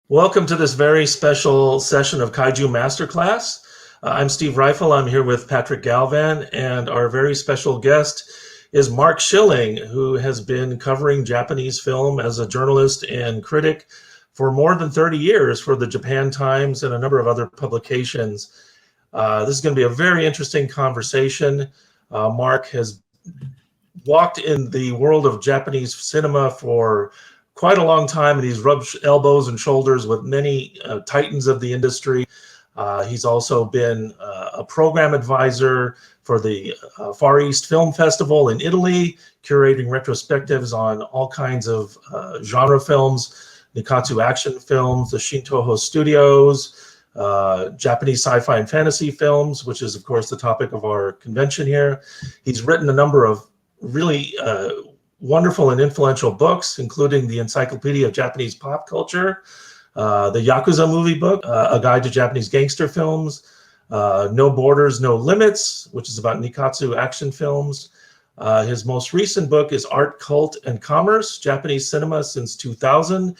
Welcome to this very special session of Kaiju Masterclass. I'm Steve Ryfle. I'm here with Patrick Galvan, and our very special guest is Mark Schilling, who has been covering Japanese film as a journalist and critic for more than 30 years for the Japan Times and a number of other publications. This is going to be a very interesting conversation. Mark has walked in the world of Japanese cinema for quite a long time, and he's rubbed elbows and shoulders with many titans of the industry. He's also been a program advisor for the Far East Film Festival in Italy, curating retrospectives on all kinds of genre films, Nikatsu action films, the SHIN Toho studios, Japanese sci-fi and fantasy films, which is, of course, the topic of our convention here. He's written a number of really wonderful and influential books, including the Encyclopedia of Japanese Pop Culture, the YAKUZA movie book, A Guide to Japanese Gangster Films, No Borders, No Limits, which is about Nikatsu action films. His most recent book is Art, Cult, and Commerce, Japanese Cinema Since 2000,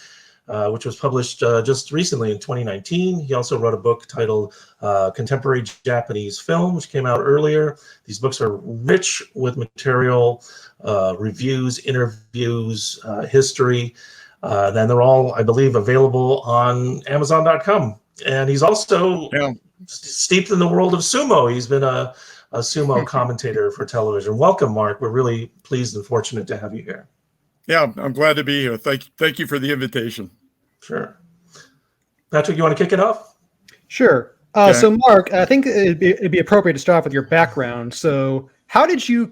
which was published just recently in 2019. He also wrote a book titled Contemporary Japanese Film, which came out earlier. These books are rich with material, reviews, interviews, history. Then they're all, I believe, available on Amazon.com. And he's also steeped in the world of sumo. He's been a sumo commentator for television. Welcome, Mark. We're really pleased and fortunate to have you here. Yeah, I'm glad to be here. Thank you for the invitation. Sure. Patrick, you want to kick it off? Sure. So, Mark, I think it'd be appropriate to start off with your background. So, how did you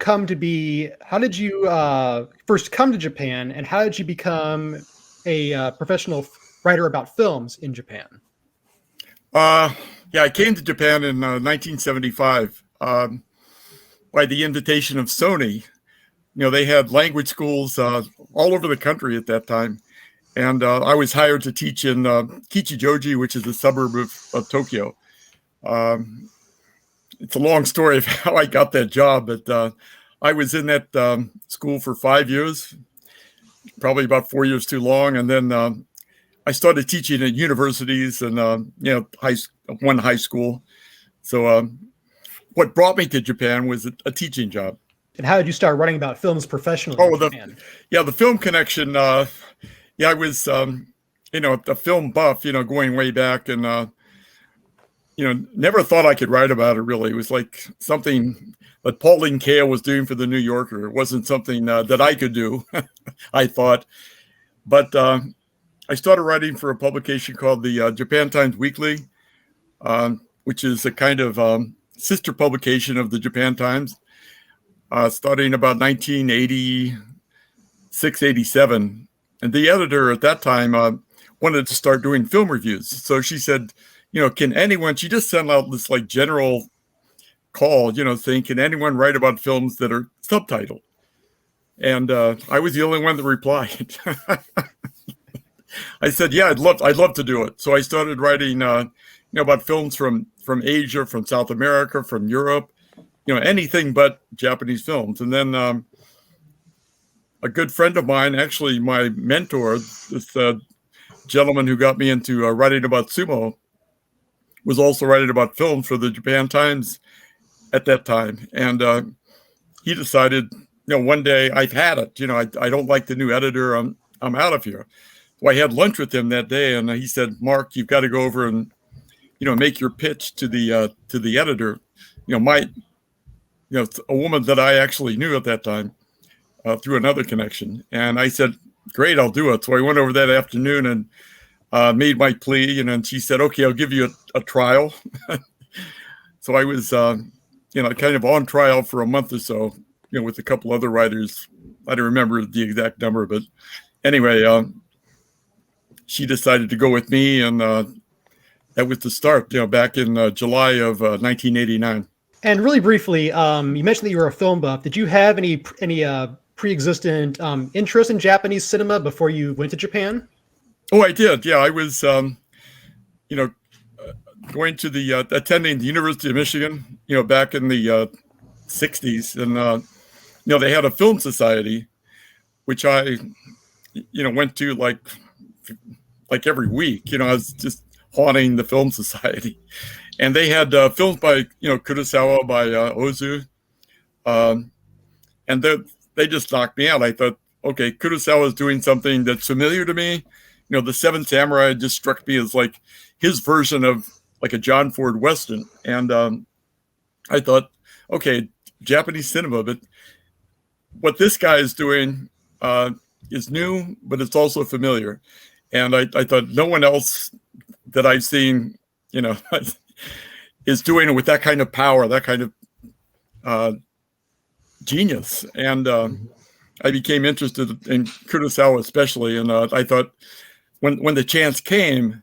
first come to Japan, and how did you become a professional writer about films in Japan? I came to Japan in 1975 by the invitation of Sony. You know, they had language schools all over the country at that time. And I was hired to teach in Kichijoji, which is a suburb of Tokyo. It's a long story of how I got that job, but I was in that school for 5 years, probably about 4 years too long. And then I started teaching at universities and, one high school. So what brought me to Japan was a teaching job. And how did you start writing about films professionally in Japan? The film connection. I was, a film buff, going way back, and never thought I could write about it. Really, it was like something that Pauline Kael was doing for the New Yorker. It wasn't something that I could do, I thought. But I started writing for a publication called the Japan Times Weekly, which is a kind of sister publication of the Japan Times. Starting about 1986, 87. And the editor at that time wanted to start doing film reviews. So she said, can anyone, she just sent out this like general call, saying, can anyone write about films that are subtitled? And I was the only one that replied. I said, yeah, I'd love to do it. So I started writing, about films from Asia, from South America, from Europe, anything but Japanese films. And then a good friend of mine, actually my mentor, this gentleman who got me into writing about sumo, was also writing about films for the Japan Times at that time. And he decided, one day, I've had it. I don't like the new editor. I'm out of here. So I had lunch with him that day, and he said, Mark, you've got to go over and make your pitch to the editor. A woman that I actually knew at that time through another connection. And I said, great, I'll do it. So I went over that afternoon and made my plea. And she said, okay, I'll give you a trial. So I was, kind of on trial for a month or so, with a couple other writers. I don't remember the exact number, but anyway, she decided to go with me. And that was the start, back in July of 1989. And really briefly, you mentioned that you were a film buff. Did you have any pre-existent interest in Japanese cinema before you went to Japan? Oh, I did. Yeah, I was, going to attending the University of Michigan, back in the 60s. And, they had a film society, which I, went to like like every week. You know, I was just haunting the Film Society, and they had films by Kurosawa, by Ozu, and they just knocked me out. I thought, okay, Kurosawa is doing something that's familiar to me. You know, The Seven Samurai just struck me as like his version of like a John Ford Western, and I thought, okay, Japanese cinema, but what this guy is doing is new, but it's also familiar. And I thought no one else that I've seen, is doing it with that kind of power, that kind of genius. And I became interested in Kurosawa especially. And I thought when the chance came,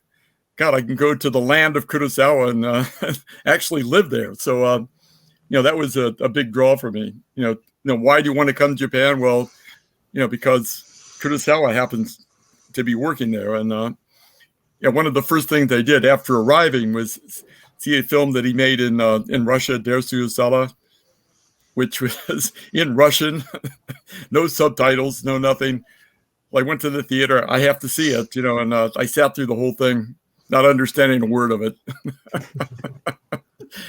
God, I can go to the land of Kurosawa and actually live there. So, that was a big draw for me. Why do you want to come to Japan? Well, because Kurosawa happens to be working there. And one of the first things I did after arriving was see a film that he made in Russia, Dersu Sala, which was in Russian, no subtitles, no nothing. Well, I went to the theater. I have to see it, and I sat through the whole thing, not understanding a word of it.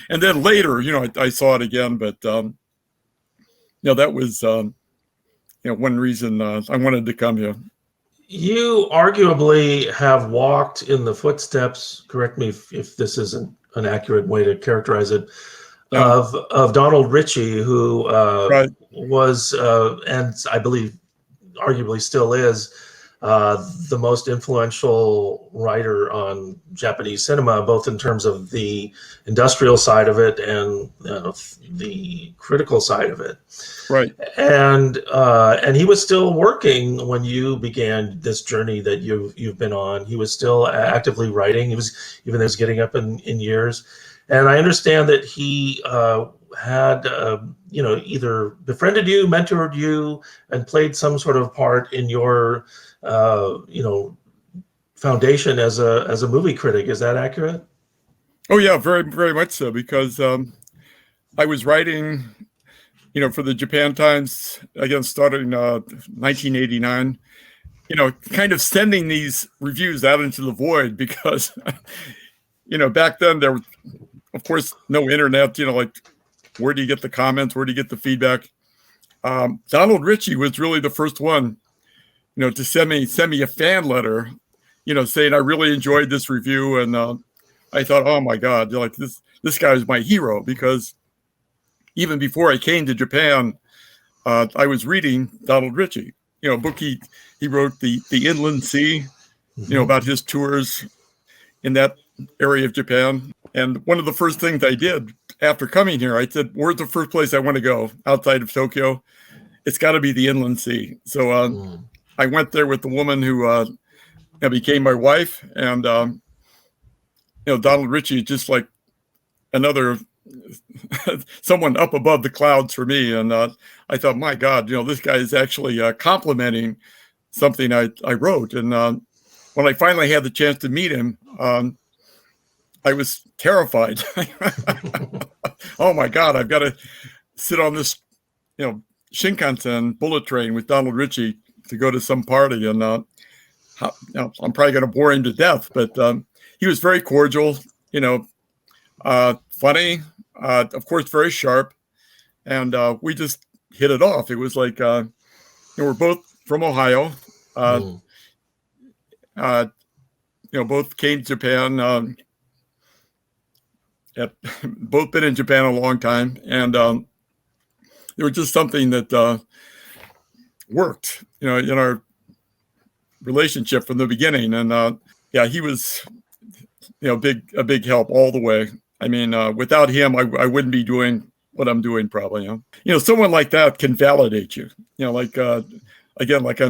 And then later, I saw it again, but that was one reason I wanted to come here. You arguably have walked in the footsteps, correct me if this isn't an accurate way to characterize it, of Donald Ritchie, who Right. was, and I believe arguably still is, the most influential writer on Japanese cinema, both in terms of the industrial side of it and the critical side of it. Right. And he was still working when you began this journey that you've been on. He was still actively writing. He was, even though he was getting up in years. And I understand that he had either befriended you, mentored you, and played some sort of part in your foundation as a movie critic. Is that accurate? Oh yeah, very, very much so, because I was writing, for the Japan Times, again, starting in 1989, kind of sending these reviews out into the void because, back then there was, of course, no internet, like, where do you get the comments? Where do you get the feedback? Donald Ritchie was really the first one, to send me a fan letter, saying I really enjoyed this review. And I thought, oh my God, like this guy is my hero, because even before I came to Japan, I was reading Donald Ritchie, a book he wrote, the Inland Sea, about his tours in that area of Japan. And one of the first things I did after coming here, I said, where's the first place I want to go outside of Tokyo? It's got to be the Inland Sea. So I went there with the woman who became my wife. And, Donald Ritchie is just like another someone up above the clouds for me. And I thought, my God, this guy is actually complimenting something I wrote. And when I finally had the chance to meet him, I was terrified. Oh my God, I've got to sit on this, Shinkansen bullet train with Donald Ritchie to go to some party. And I'm probably going to bore him to death, but he was very cordial, funny, of course, very sharp. And we just hit it off. It was like, we're both from Ohio, both came to Japan, both been in Japan a long time. And there was just something that worked, in our relationship from the beginning. And he was, a big help all the way. I mean, without him, I wouldn't be doing what I'm doing probably. Someone like that can validate you. Again, like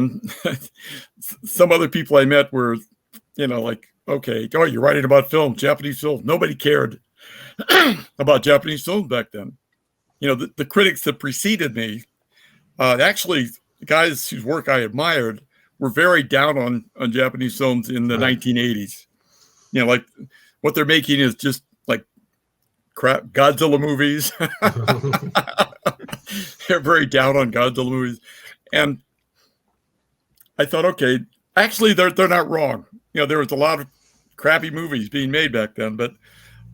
some other people I met were, like, okay, oh, you're writing about film, Japanese film. Nobody cared about Japanese film back then. The critics that preceded me, actually, the guys whose work I admired, were very down on Japanese films in the 1980s. Like what they're making is just like crap Godzilla movies. They're very down on Godzilla movies. And I thought, okay, actually they're not wrong. there was a lot of crappy movies being made back then. But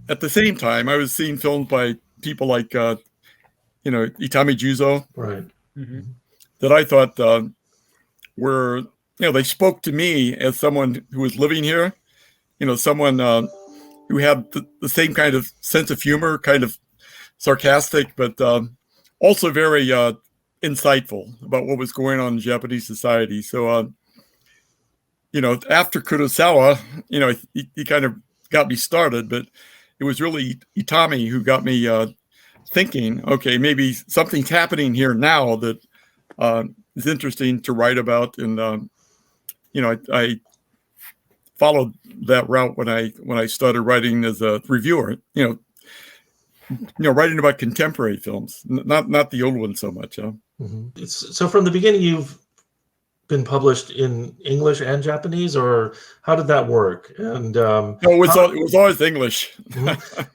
at the same time, I was seeing films by people like, Itami Juzo, Right. that I thought were, they spoke to me as someone who was living here, someone who had the same kind of sense of humor, kind of sarcastic, but also very insightful about what was going on in Japanese society. So, after Kurosawa, he kind of got me started, but it was really Itami who got me thinking, okay, maybe something's happening here now that is interesting to write about. And, I followed that route when I started writing as a reviewer, writing about contemporary films, not the old ones so much. So from the beginning, you've been published in English and Japanese, or how did that work? And no, it was always English.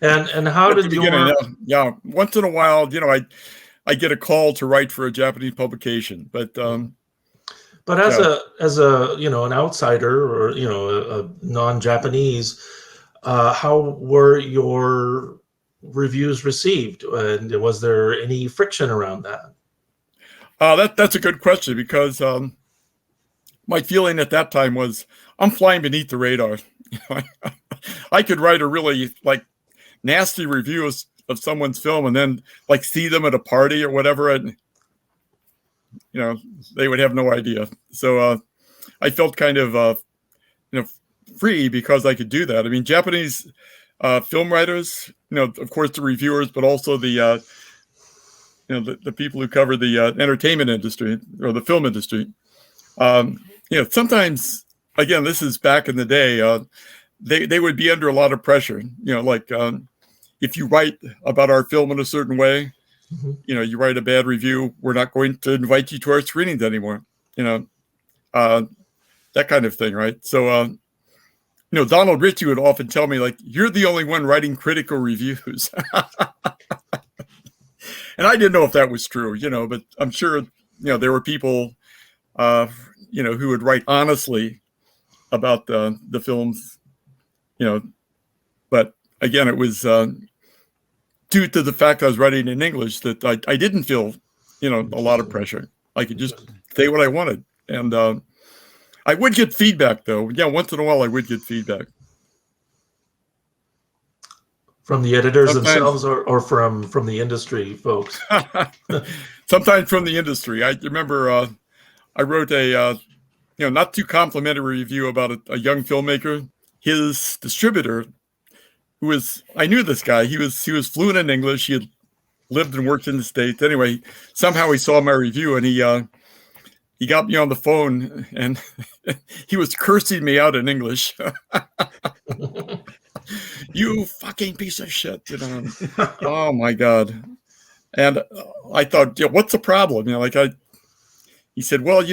And how did your once in a while, I get a call to write for a Japanese publication, but as a an outsider or a non-Japanese, how were your reviews received, and was there any friction around that? That's a good question, because my feeling at that time was I'm flying beneath the radar. I could write a really nasty review of someone's film and then see them at a party or whatever, and they would have no idea. So I felt kind of free because I could do that. I mean, Japanese film writers, of course the reviewers, but also the the people who cover the entertainment industry or the film industry. Sometimes, again, this is back in the day, they would be under a lot of pressure. If you write about our film in a certain way, you write a bad review, we're not going to invite you to our screenings anymore. That kind of thing, right? So, Donald Ritchie would often tell me, you're the only one writing critical reviews. And I didn't know if that was true, but I'm sure, there were people, who would write honestly about the films, but again, it was due to the fact I was writing in English that I didn't feel, a lot of pressure. I could just say what I wanted. And I would get feedback, though. Yeah, once in a while I would get feedback. From the editors Sometimes, themselves, or from the industry folks? Sometimes from the industry. I remember I wrote a not too complimentary review about a young filmmaker. His distributor, I knew this guy. He was fluent in English. He had lived and worked in the States. Anyway, somehow he saw my review and he got me on the phone and he was cursing me out in English. You fucking piece of shit, Oh my God. And I thought, what's the problem? He said, well,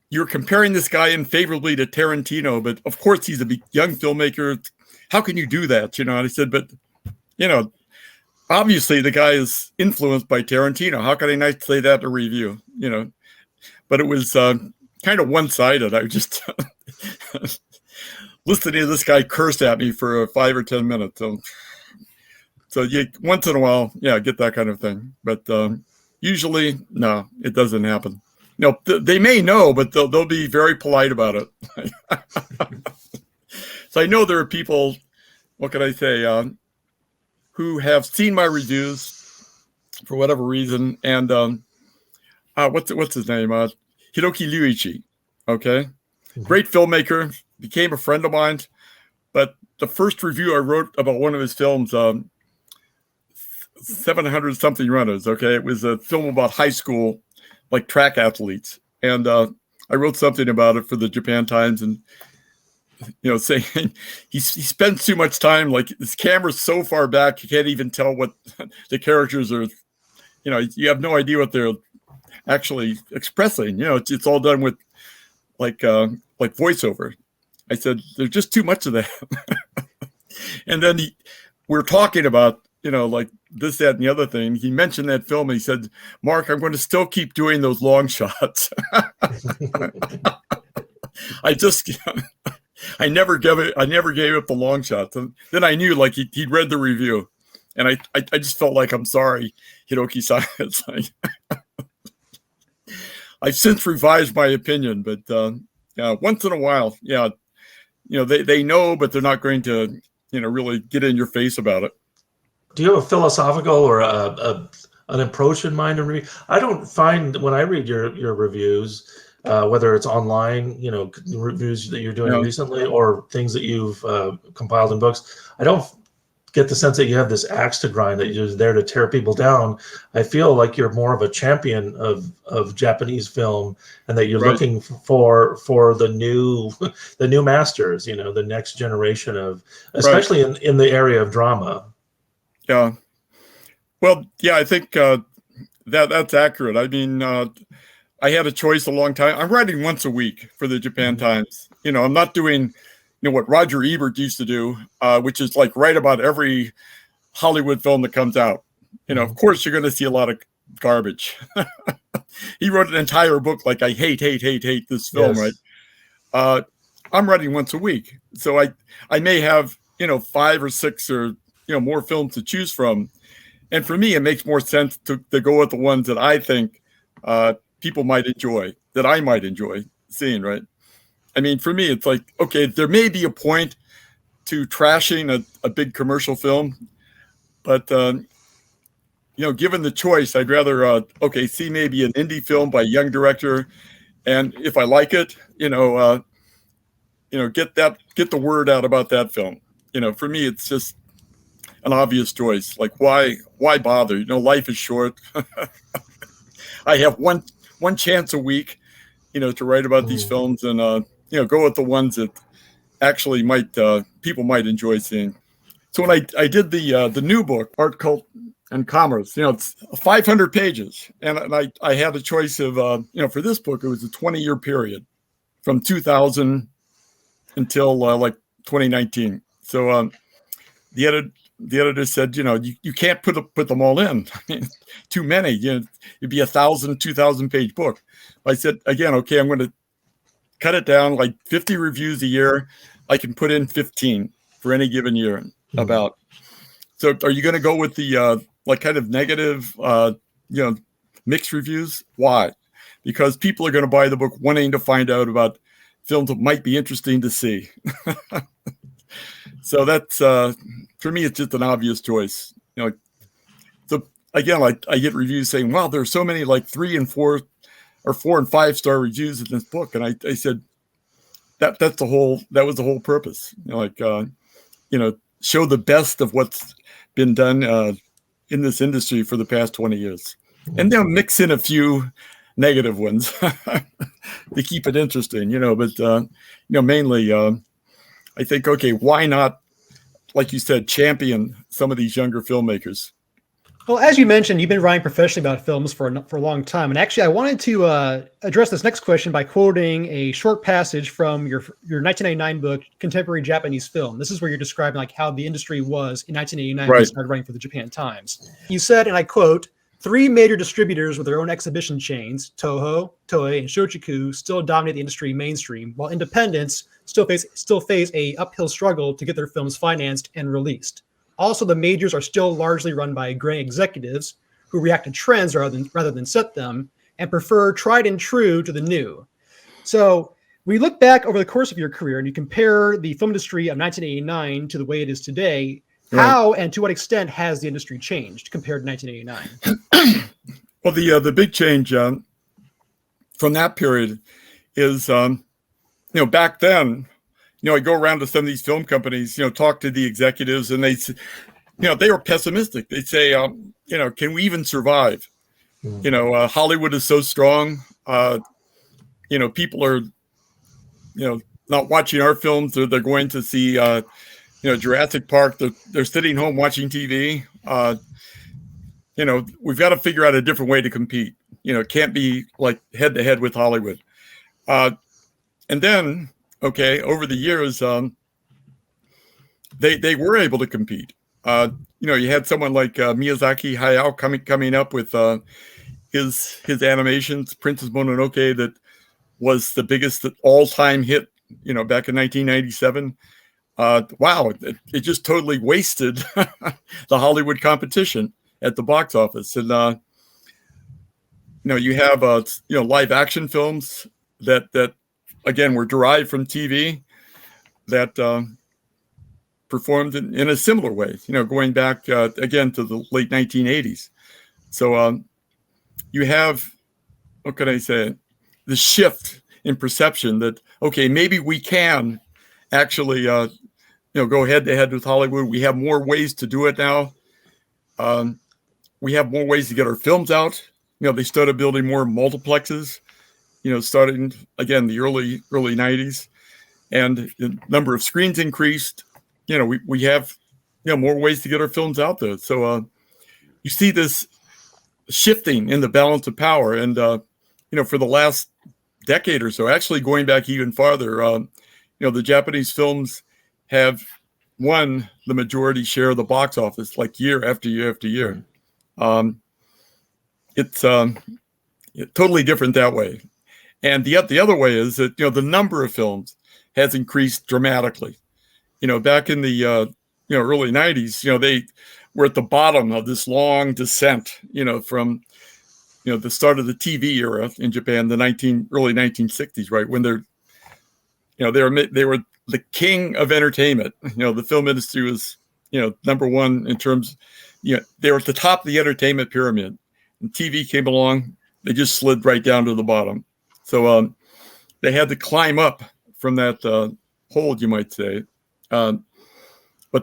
you're comparing this guy unfavorably to Tarantino, but of course he's a young filmmaker. How can you do that? And I said, but, obviously the guy is influenced by Tarantino. How can I not say that in a review? But it was kind of one-sided. I was just listening to this guy curse at me for 5 or 10 minutes. So once in a while, get that kind of thing. But usually, no, it doesn't happen. They may know, but they'll be very polite about it. So I know there are people, what can I say, who have seen my reviews for whatever reason. And what's his name? Hiroki Ryuichi. Okay. Great filmmaker, became a friend of mine. But the first review I wrote about one of his films, 700 something runners. Okay. It was a film about high school, track athletes. And I wrote something about it for the Japan Times and, saying he spends too much time, his camera's so far back, you can't even tell what the characters are, you have no idea what they're actually expressing. It's all done with voiceover. I said, there's just too much of that. And then we're talking about, this, that, and the other thing. He mentioned that film and he said, Mark, I'm going to still keep doing those long shots. I never gave it the long shots. And then I knew like he'd read the review, and I just felt like, I'm sorry, Hiroki-san. It's like, I've since revised my opinion, but once in a while, they know, but they're not going to, really get in your face about it. Do you have a philosophical or an approach in mind to review? I don't find when I read your reviews, whether it's online, reviews that you're doing recently or things that you've compiled in books, I don't get the sense that you have this axe to grind, that you're there to tear people down. I feel like you're more of a champion of Japanese film, and that you're looking for the new masters, the next generation of, especially in the area of drama. Yeah. Well, yeah, I think that's accurate. I mean, I had a choice a long time. I'm writing once a week for the Japan Times. I'm not doing what Roger Ebert used to do, which is like write about every Hollywood film that comes out. Of course, you're going to see a lot of garbage. He wrote an entire book like, I hate this film, right? I'm writing once a week. So I may have, 5 or 6 or, more films to choose from. And for me, it makes more sense to go with the ones that I think people might enjoy, that I might enjoy seeing, right? I mean, for me, it's like, okay, there may be a point to trashing a big commercial film, but, given the choice, I'd rather, see maybe an indie film by a young director. And if I like it, get the word out about that film. For me, it's just an obvious choice. Like, why bother? Life is short. I have one chance a week, to write about these films, and, go with the ones that actually people might enjoy seeing. So when I did the new book, Art, Cult, and Commerce, it's 500 pages. And I had a choice of, for this book, it was a 20-year period from 2000 until like 2019. So the editor said, you can't put them all in. I mean, too many. It'd be 1,000, 2,000 page book. I said, again, okay, I'm going to cut it down, like 50 reviews a year. I can put in 15 for any given year about. So are you going to go with the like kind of negative, mixed reviews? Why? Because people are going to buy the book wanting to find out about films that might be interesting to see. So that's, for me, it's just an obvious choice. So again, I get reviews saying, wow, there's so many like 3 and 4 or 4 and 5 star reviews in this book. And I said, that was the whole purpose. Show the best of what's been done in this industry for the past 20 years. And then mix in a few negative ones to keep it interesting, but, mainly, I think, okay, why not, like you said, champion some of these younger filmmakers? Well, as you mentioned, you've been writing professionally about films for a long time. And actually, I wanted to address this next question by quoting a short passage from your 1999 book, Contemporary Japanese Film. This is where you're describing like how the industry was in 1989 when you started writing for the Japan Times. You said, and I quote, 3 major distributors with their own exhibition chains, Toho, Toei, and Shochiku, still dominate the industry mainstream, while independents still face a uphill struggle to get their films financed and released. Also, the majors are still largely run by graying executives who react to trends rather than set them, and prefer tried and true to the new. So we look back over the course of your career and you compare the film industry of 1989 to the way it is today. How and to what extent has the industry changed compared to 1989? Well, the big change from that period is, back then, I go around to some of these film companies, talk to the executives, and they were pessimistic. They'd say, can we even survive? Hollywood is so strong. People are, not watching our films. They're going to see, Jurassic Park. They're sitting home watching TV. We've got to figure out a different way to compete. It can't be like head to head with Hollywood. And then, over the years, they were able to compete. You had someone like Miyazaki Hayao coming up with his animations, Princess Mononoke, that was the biggest all-time hit back in 1997. Wow, it just totally wasted the Hollywood competition at the box office. And you have live action films that again were derived from TV that performed in a similar way. Going back again to the late 1980s. So you have, what can I say, the shift in perception that, okay, maybe we can actually go head to head with Hollywood. We have more ways to do it now. We have more ways to get our films out. They started building more multiplexes, starting again the early 90s, and the number of screens increased. We have more ways to get our films out there. So you see this shifting in the balance of power, and for the last decade or so, actually going back even farther, the Japanese films have won the majority share of the box office, like year after year after year. It's totally different that way. And the other way is that, the number of films has increased dramatically. Back in the, early 90s, they were at the bottom of this long descent, from, the start of the TV era in Japan, the early 1960s, right? When they were the king of entertainment. The film industry was, number one in terms, they were at the top of the entertainment pyramid. And TV came along, they just slid right down to the bottom. So they had to climb up from that hole, you might say. But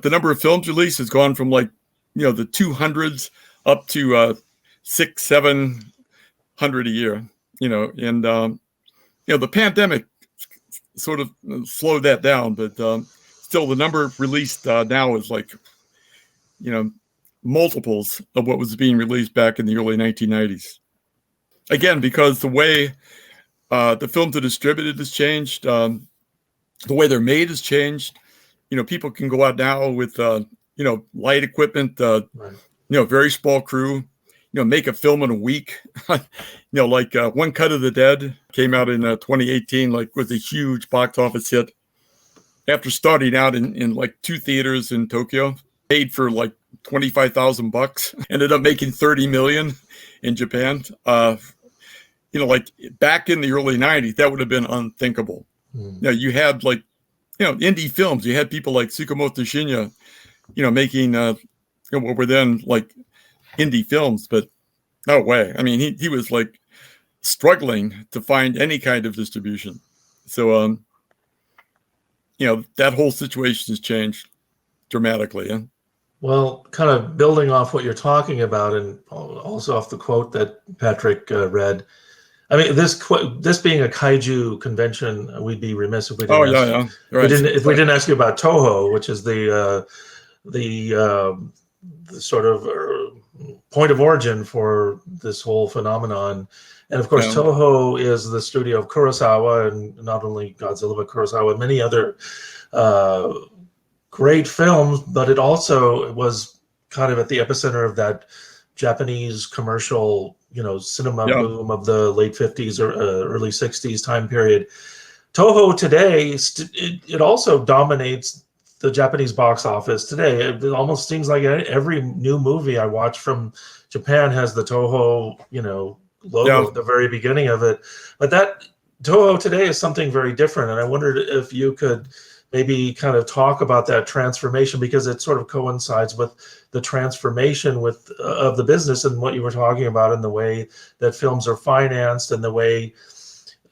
the number of films released has gone from the 200s up to 600-700 a year. And the pandemic sort of slowed that down, but still the number released now is multiples of what was being released back in the early 1990s. Again, because the way the films are distributed has changed, the way they're made has changed. People can go out now with light equipment, right. Very small crew, make a film in a week. One Cut of the Dead came out in 2018, was a huge box office hit. After starting out in 2 theaters in Tokyo, paid for $25,000, ended up making 30 million in Japan. Back in the early 90s, that would have been unthinkable. You had indie films. You had people like Tsukamoto Shinya, making what were then indie films, but no way. I mean, he was struggling to find any kind of distribution. So, that whole situation has changed dramatically. Yeah? Well, kind of building off what you're talking about, and also off the quote that Patrick read. I mean, this being a kaiju convention, we'd be remiss if we didn't. Right. If we didn't ask you about Toho, which is the sort of point of origin for this whole phenomenon. And of course, Toho is the studio of Kurosawa, and not only Godzilla, but Kurosawa, many other great films. But it also was kind of at the epicenter of that Japanese commercial, cinema boom of the late 50s or early 60s time period. Toho today, it also dominates the Japanese box office today. It almost seems like every new movie I watch from Japan has the Toho, logo at the very beginning of it. But that Toho today is something very different. And I wondered if you could maybe kind of talk about that transformation, because it sort of coincides with the transformation of the business and what you were talking about, and the way that films are financed, and the way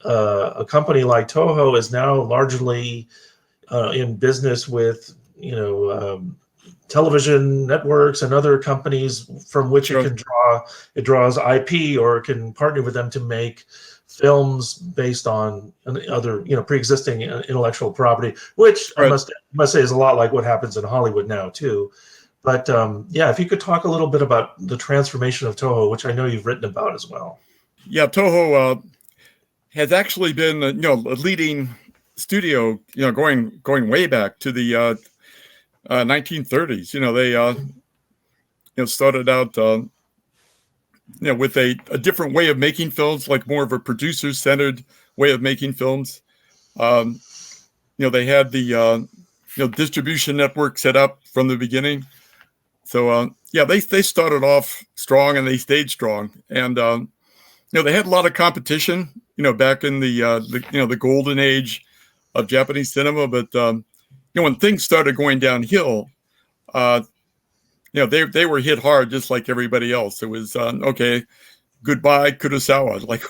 a company like Toho is now largely in business with television networks and other companies from which it draws IP, or it can partner with them to make films based on other pre-existing intellectual property, which I must say is a lot like what happens in Hollywood now too. But if you could talk a little bit about the transformation of Toho, which I know you've written about as well. Yeah, Toho has actually been a leading studio, going way back to the 1930s. They started out with a different way of making films, like more of a producer-centered way of making films. they had the distribution network set up from the beginning. So they started off strong and they stayed strong, and they had a lot of competition, back in the golden age of Japanese cinema. But when things started going downhill, they were hit hard just like everybody else. It was okay, goodbye Kurosawa. Like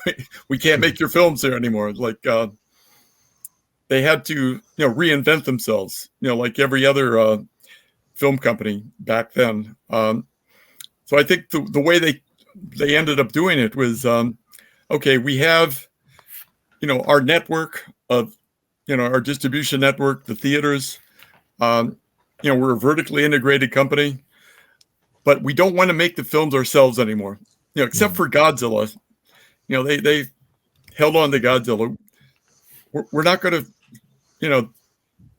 we can't make your films there anymore. Like they had to reinvent themselves, like every other film company back then. So I think the way they ended up doing it was okay, we have our network of our distribution network, the theaters. We're a vertically integrated company, but we don't want to make the films ourselves anymore. Except for Godzilla, they held on to Godzilla. We're not going to,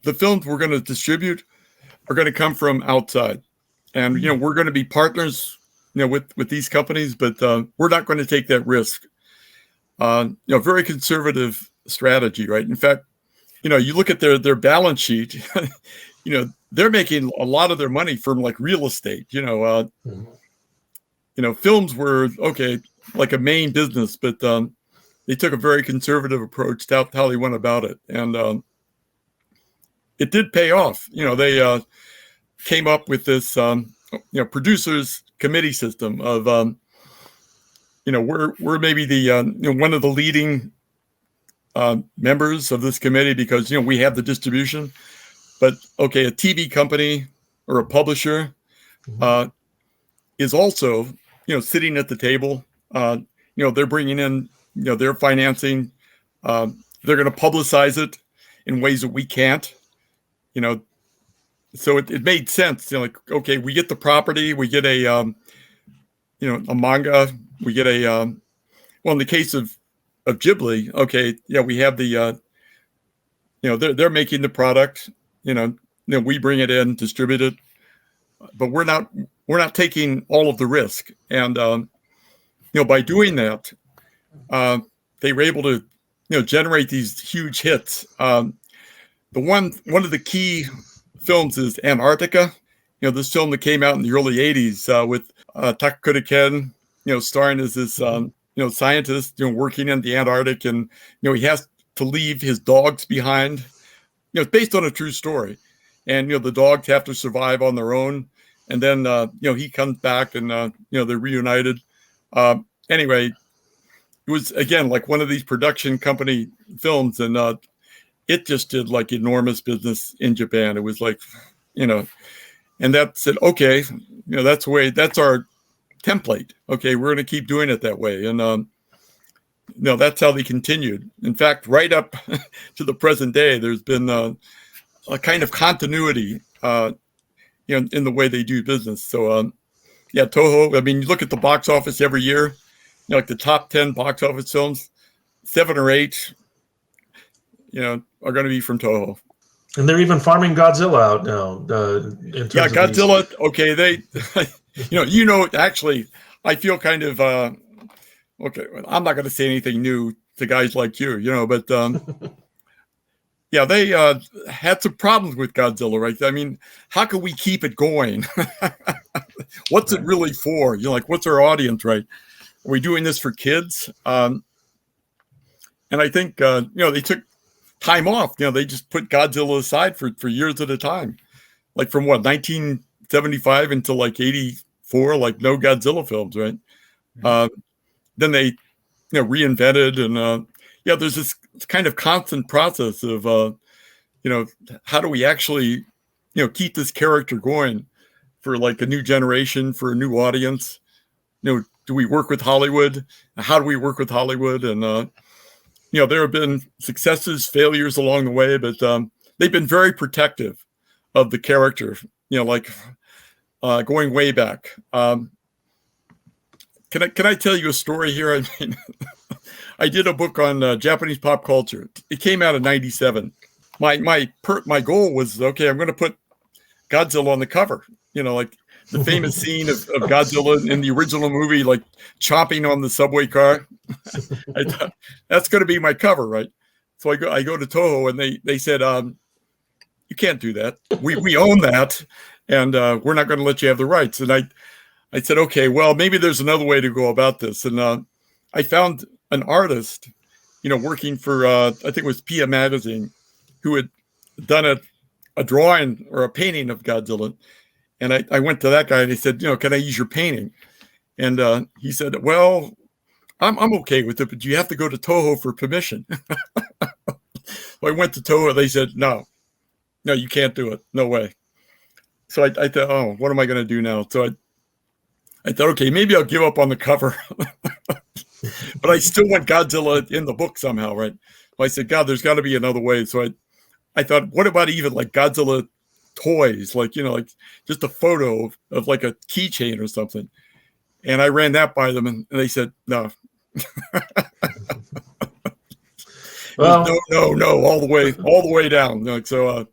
the films we're going to distribute are going to come from outside, and we're going to be partners, with these companies, but we're not going to take that risk. Very conservative strategy, right? In fact, you look at their balance sheet, they're making a lot of their money from like real estate. Films were okay, like a main business, but they took a very conservative approach to how they went about it, and it did pay off. They came up with this, producers committee system of, we're maybe the one of the leading members of this committee because we have the distribution, but okay, a TV company or a publisher is also sitting at the table. They're bringing in their financing. They're going to publicize it in ways that we can't. So it made sense. Like okay, we get the property, we get a a manga, we get a well, in the case of Ghibli, okay, we have the they're making the product, we bring it in, distribute it, but we're not taking all of the risk. And by doing that, they were able to generate these huge hits. One of the key films is Antarctica. This film that came out in the early 80s with Takakura Ken, starring as this scientist, working in the Antarctic, and he has to leave his dogs behind. It's based on a true story, and the dogs have to survive on their own, and then he comes back, and they're reunited. Anyway, it was again like one of these production company films, and it just did like enormous business in Japan. It was like, and that said, okay, that's the way, that's our template. Okay, we're going to keep doing it that way. And, that's how they continued. In fact, right up to the present day, there's been a kind of continuity, in the way they do business. So, Toho, I mean, you look at the box office every year, like the top 10 box office films, 7 or 8, are going to be from Toho. And they're even farming Godzilla out now. In terms of Godzilla. Okay, they, actually, I feel kind of okay. I'm not going to say anything new to guys like you, but they had some problems with Godzilla, right? I mean, how can we keep it going? What's it really for? What's our audience, right? Are we doing this for kids? And I think they took time off. They just put Godzilla aside for years at a time, like from 1975 until like 84, like no Godzilla films, right? Then they reinvented, and there's this kind of constant process of how do we actually keep this character going for like a new generation, for a new audience. Do we work with Hollywood? How do we work with Hollywood? And there have been successes, failures along the way, but they've been very protective of the character, going way back. Can I tell you a story here? I mean, I did a book on Japanese pop culture. It came out in '97. My goal was, okay, I'm going to put Godzilla on the cover, like the famous scene of Godzilla in the original movie, like chomping on the subway car. I thought that's going to be my cover, right? So I go to Toho, and they said, you can't do that. We own that, and we're not going to let you have the rights. And I said, okay, well, maybe there's another way to go about this. And I found an artist, working for, I think it was Pia Magazine, who had done a drawing or a painting of Godzilla. And I went to that guy and I said, can I use your painting? And he said, well, I'm okay with it, but you have to go to Toho for permission. So I went to Toho. They said, no, you can't do it. No way. So I thought, oh, what am I going to do now? So I thought, okay, maybe I'll give up on the cover. But I still want Godzilla in the book somehow, right? So I said, God, there's got to be another way. So I thought, what about even like Godzilla toys, like just a photo of like a keychain or something? And I ran that by them, and they said, no. Well, no, all the way down. So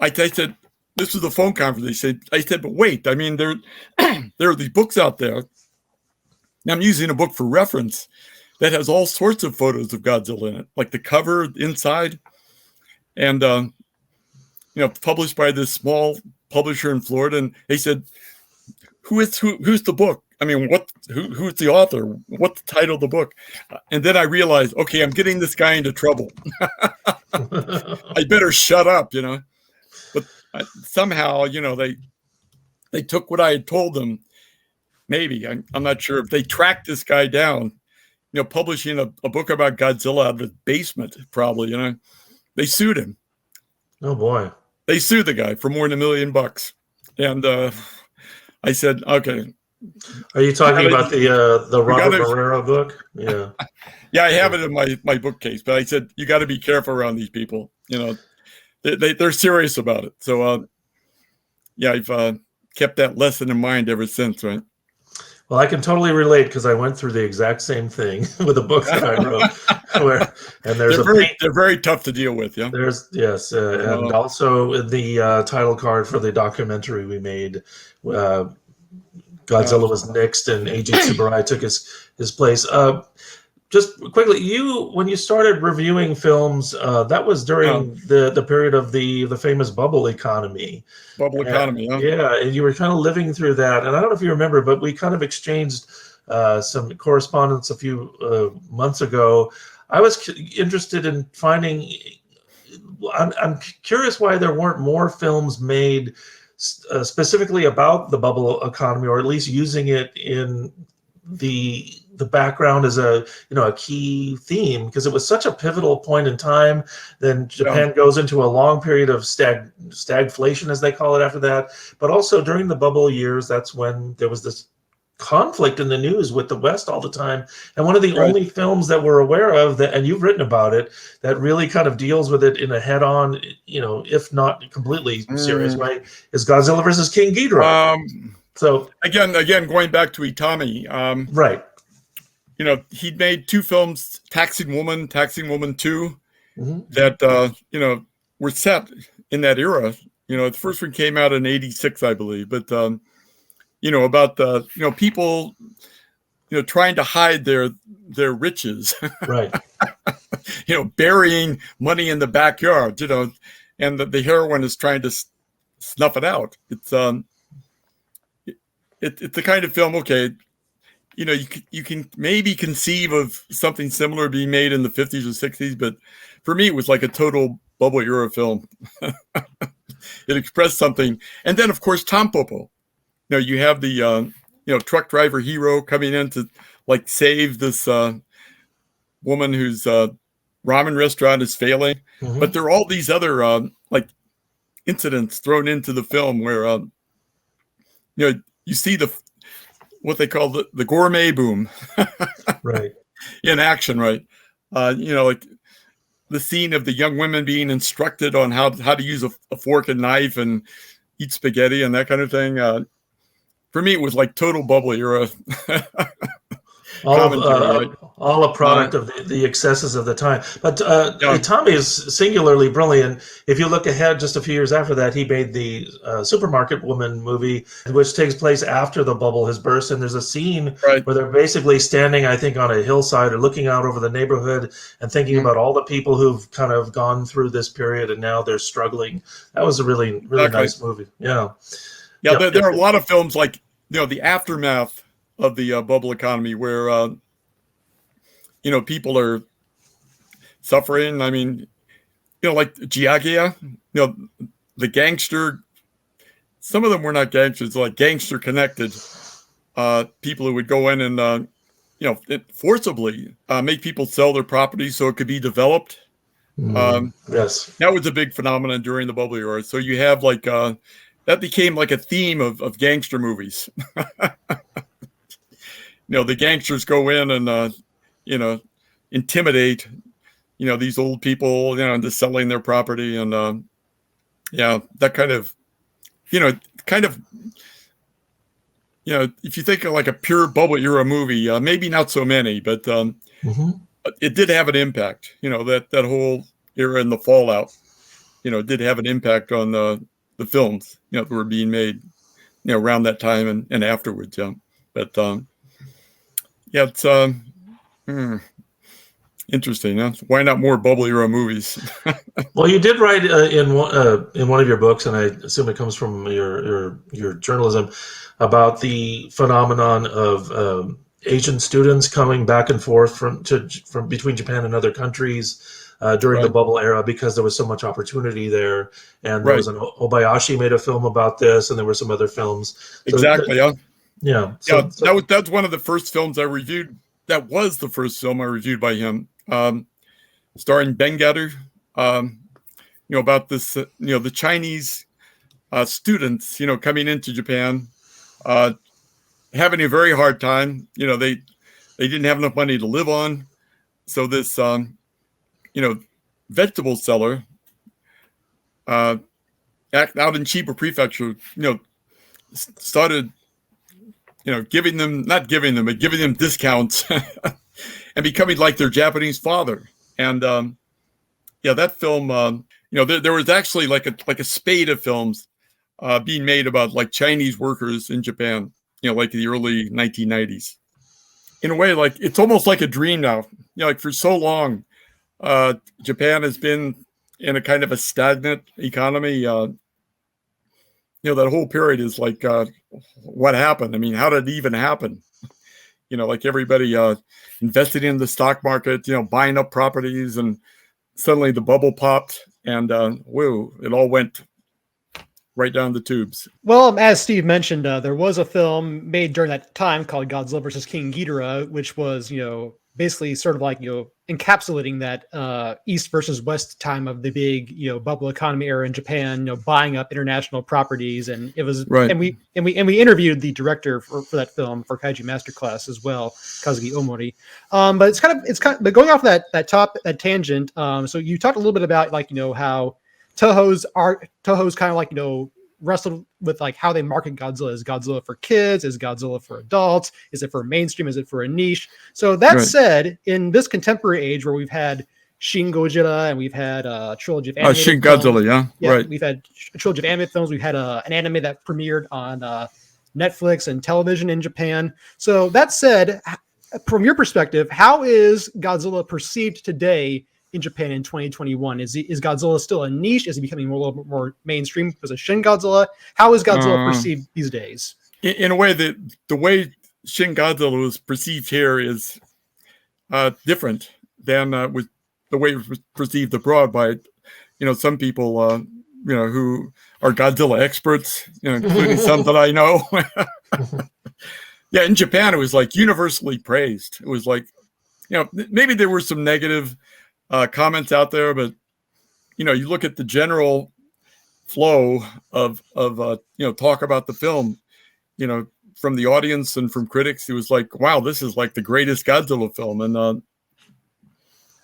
I said, this was the phone conference. I said, but wait, I mean, there are these books out there. Now I'm using a book for reference that has all sorts of photos of Godzilla in it, like the cover inside, and published by this small publisher in Florida. And they said, who's the book? I mean, who's the author? What's the title of the book? And then I realized, okay, I'm getting this guy into trouble. I better shut up, But somehow, they took what I had told them. Maybe, I'm not sure. If they tracked this guy down, publishing a book about Godzilla out of his basement, probably, they sued him. Oh boy. They sued the guy for more than $1 million. And I said, okay. Are you talking about the Robert Marrero book? Yeah. Yeah, I have it in my bookcase, but I said, you got to be careful around these people. They're serious about it. So, I've kept that lesson in mind ever since, right? Well, I can totally relate because I went through the exact same thing with the books that I wrote. They're very tough to deal with, yeah. And also in the title card for the documentary we made, Godzilla was nixed and A.J. Tsuburaya took his place. Just quickly, when you started reviewing films, that was during the period of the famous bubble economy. Economy, huh? Yeah, and you were kind of living through that. And I don't know if you remember, but we kind of exchanged some correspondence a few months ago. I was interested in finding. I'm curious why there weren't more films made specifically about the bubble economy, or at least using it in the background as a key theme, because it was such a pivotal point in time. Then Japan goes into a long period of stagflation, as they call it, after that. But also during the bubble years, that's when there was this conflict in the news with the West all the time. And one of the only films that we're aware of that, and you've written about it, that really kind of deals with it in a head-on, if not completely serious way, is Godzilla versus King Ghidorah. So again, going back to Itami, right. He'd made 2 films, Taxing Woman 2, mm-hmm. that, were set in that era. The first one came out in 86, I believe. But, about people, trying to hide their riches. Right. Burying money in the backyard, and the heroine is trying to snuff it out. It's the kind of film, okay, you can maybe conceive of something similar being made in the 50s or 60s, but for me, it was like a total bubble era film. It expressed something. And then, of course, Tampopo. You have the, truck driver hero coming in to, like, save this woman whose ramen restaurant is failing. Mm-hmm. But there are all these other, incidents thrown into the film where, you see what they call the gourmet boom, right, in action, right? Like the scene of the young women being instructed on how to use a fork and knife and eat spaghetti and that kind of thing. For me, it was like total bubble era. commentary, right? All a product of the excesses of the time. But Yeah. Tommy is singularly brilliant. If you look ahead just a few years after that, he made the Supermarket Woman movie, which takes place after the bubble has burst. And there's a scene Right. where they're basically standing, I think, on a hillside or looking out over the neighborhood and thinking about all the people who've kind of gone through this period and now they're struggling. That was a really nice movie. Yeah. Yeah, there are a lot of films like, the aftermath of the bubble economy where, people are suffering. I mean, like GAGSTER, the gangster, some of them were not gangsters, like gangster connected people who would go in and, forcibly make people sell their property so it could be developed. Yes. That was a big phenomenon during the bubble era. So you have like, that became like a theme of gangster movies. The gangsters go in and, intimidate, these old people, into selling their property. And, that kind of, if you think of like a pure bubble era movie, maybe not so many, but it did have an impact, that whole era and the fallout, did have an impact on the films, that were being made, around that time and afterwards. Yeah. But, it's interesting. Huh? Why not more bubble era movies? Well, you did write in one of your books, and I assume it comes from your journalism, about the phenomenon of Asian students coming back and forth from between Japan and other countries during the bubble era because there was so much opportunity there. And there was Obayashi made a film about this, and there were some other films. So exactly. Yeah. That's one of the first films I reviewed. That was the first film I reviewed by him, starring Ben Gatter. About this, the Chinese students, coming into Japan, having a very hard time. They didn't have enough money to live on, so this, vegetable seller, out in Chiba Prefecture, started, giving them discounts and becoming like their Japanese father. And that film, there was actually like a spate of films being made about like Chinese workers in Japan, like the early 1990s. In a way, like it's almost like a dream now. Like for so long, Japan has been in a kind of a stagnant economy. That whole period is like, what happened? I mean, how did it even happen? Like everybody invested in the stock market, buying up properties, and suddenly the bubble popped, and whoa, it all went right down the tubes. Well, as Steve mentioned, there was a film made during that time called Godzilla versus King Ghidorah, which was, basically sort of like, encapsulating that East versus West time of the big, bubble economy era in Japan, buying up international properties. And it was, and we interviewed the director for that film for Kaiju Masterclass as well, Kazuki Omori. But it's kind of, but going off that tangent. So you talked a little bit about like, how Toho's kind of like, wrestled with like how they market Godzilla. Is Godzilla for kids? Is Godzilla for adults? Is it for mainstream? Is it for a niche? So that said, in this contemporary age where we've had Shin Godzilla and we've had a trilogy of animated Shin films, Godzilla, right. We've had a trilogy of animated films. We've had an anime that premiered on Netflix and television in Japan. So that said, from your perspective, how is Godzilla perceived today in Japan in 2021? Is Godzilla still a niche? Is he becoming a little bit more mainstream because of Shin Godzilla? How is Godzilla perceived these days? In a way, the way Shin Godzilla was perceived here is different than with the way it was perceived abroad by, some people, who are Godzilla experts, including some that I know. Yeah, in Japan, it was like universally praised. It was like, maybe there were some negative comments out there, but you look at the general flow of talk about the film, from the audience and from critics. It was like, wow, this is like the greatest Godzilla film. And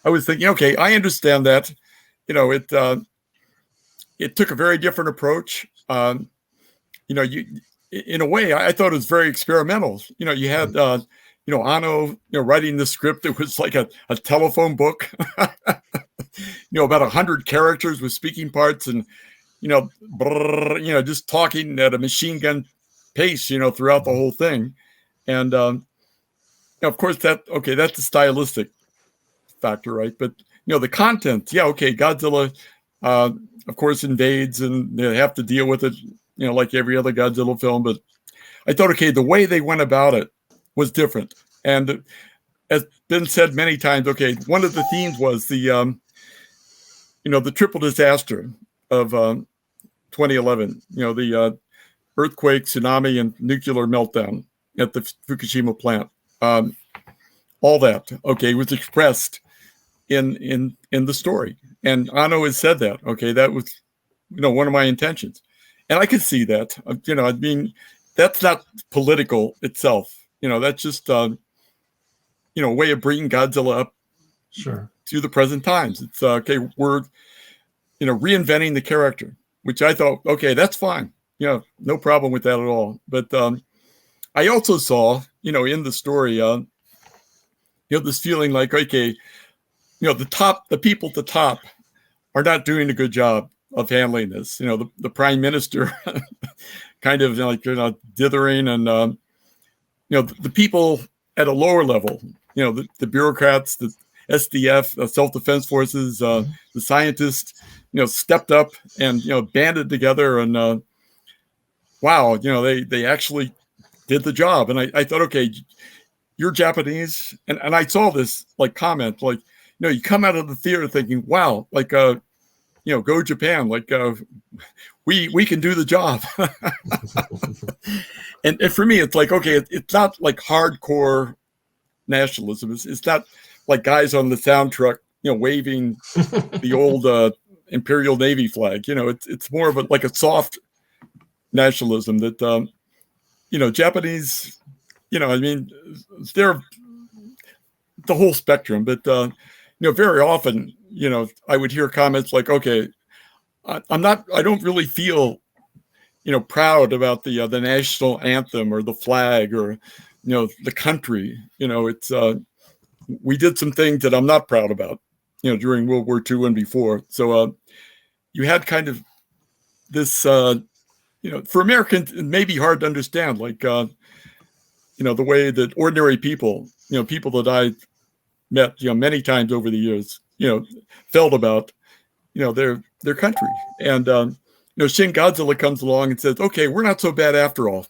I was thinking, okay, I understand that. It took a very different approach. In a way, I thought it was very experimental. You had Anno, writing the script. It was like a telephone book, about 100 characters with speaking parts and, just talking at a machine gun pace, throughout the whole thing. And, of course that's a stylistic factor, right? But, the content, Godzilla, of course, invades and they have to deal with it, like every other Godzilla film. But I thought, the way they went about it was different. And as been said many times, one of the themes was the triple disaster of 2011, the earthquake, tsunami, and nuclear meltdown at the Fukushima plant. All that, was expressed in the story. And Anno has said that, that was, one of my intentions. And I could see that, that's not political itself. That's just, a way of bringing Godzilla up to the present times. It's, we're, reinventing the character, which I thought, that's fine. No problem with that at all. But I also saw, in the story, this feeling like, the people at the top are not doing a good job of handling this. The prime minister kind of dithering, and the people at a lower level, the bureaucrats, the SDF, self-defense forces, the scientists, stepped up and banded together, and wow, they actually did the job. And I thought, you're Japanese, and I saw this comment, you come out of the theater thinking, wow, go Japan, we can do the job. and for me, it's it's not hardcore nationalism. It's not like guys on the sound truck, waving the old Imperial Navy flag. It's more of a soft nationalism that, Japanese, they're the whole spectrum, but, very often, I would hear comments like, I don't really feel, proud about the national anthem or the flag or, the country. It's, we did some things that I'm not proud about, during World War II and before. So, you had kind of this, for Americans, it may be hard to understand, the way that ordinary people, people that I met, many times over the years, felt about, their country. And, Shin Godzilla comes along and says, we're not so bad after all.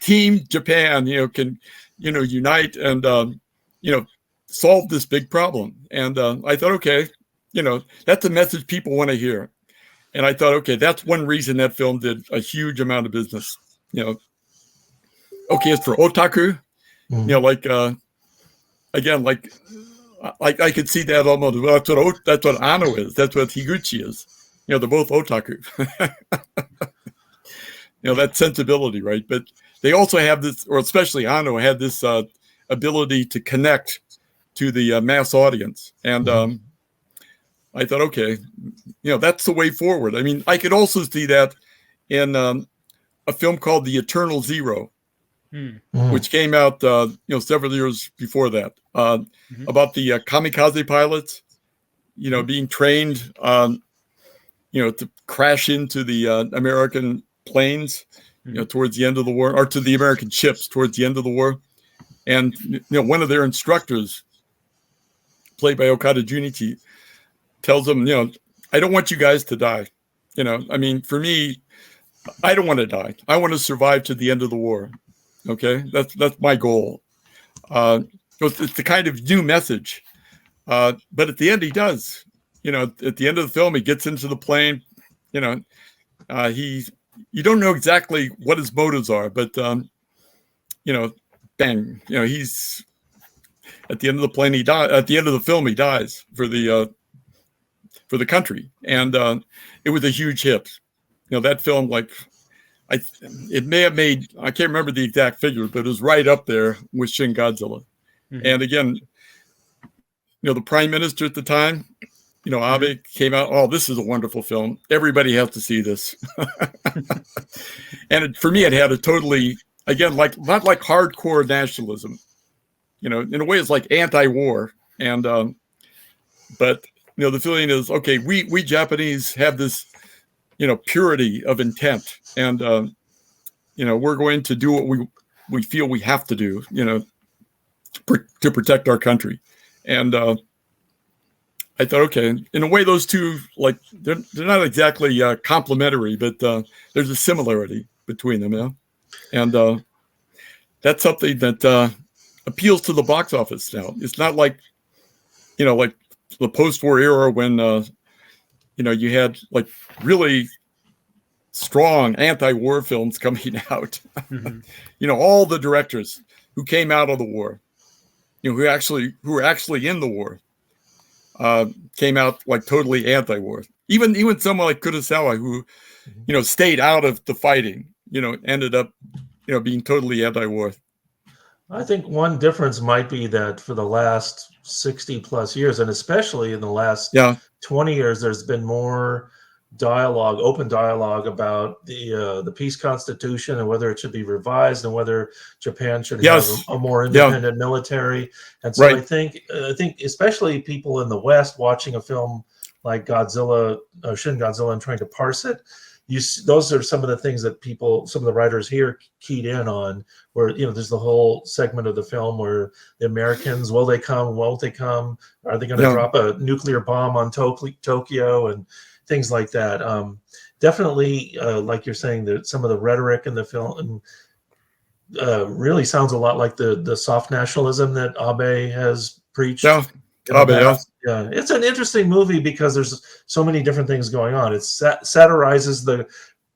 Team Japan, can, unite and, solve this big problem. And I thought, that's a message people want to hear. And I thought, that's one reason that film did a huge amount of business. It's for otaku, again, I could see that almost. That's what Anno is. That's what Higuchi is. They're both otaku. That sensibility, right? But they also have this, or especially Anno had this ability to connect to the mass audience. And I thought, that's the way forward. I could also see that in a film called The Eternal Zero, which came out, several years before that, about the kamikaze pilots, being trained, to crash into the American planes, towards the end of the war, or to the American ships towards the end of the war. And, one of their instructors, played by Okada Junichi, tells them, I don't want you guys to die. For me, I don't want to die. I want to survive to the end of the war. That's my goal. It's the kind of new message. But at the end, he does. At the end of the film, he gets into the plane. You don't know exactly what his motives are, but bang. He's at the end of the plane. He dies. At the end of the film, he dies for the country, and it was a huge hit. That film, it may have made, I can't remember the exact figure, but it was right up there with Shin Godzilla. And again, the prime minister at the time, Abe came out, oh, this is a wonderful film. Everybody has to see this. And for me, it had a totally again, like not like hardcore nationalism. You know, in a way, it's like anti-war, and but you know, the feeling is okay. We Japanese have this, you know, purity of intent, and you know, we're going to do what we feel we have to do, you know, to protect our country. And I thought, okay, in a way, those two, like, they're not exactly complementary, but there's a similarity between them, yeah. And that's something that appeals to the box office now. It's not like, you know, like the post-war era when, you know, you had like really strong anti-war films coming out. Mm-hmm. You know, all the directors who came out of the war, you know, who were actually in the war, came out like totally anti-war. Even someone like Kurosawa, who, you know, stayed out of the fighting, you know, ended up, you know, being totally anti-war. I think one difference might be that for the last 60 plus years, and especially in the last 20 years, there's been more dialogue, open dialogue about the peace constitution and whether it should be revised and whether Japan should have a more independent military. And so I think especially people in the West watching a film like Godzilla, Shin Godzilla, and trying to parse it, those are some of the things that some of the writers here keyed in on, where, you know, there's the whole segment of the film where the Americans, will they come, won't they come, are they going to drop a nuclear bomb on Tokyo, and things like that. Definitely, like you're saying, that some of the rhetoric in the film really sounds a lot like the soft nationalism that Abe has preached. Yeah, it's an interesting movie because there's so many different things going on. It satirizes the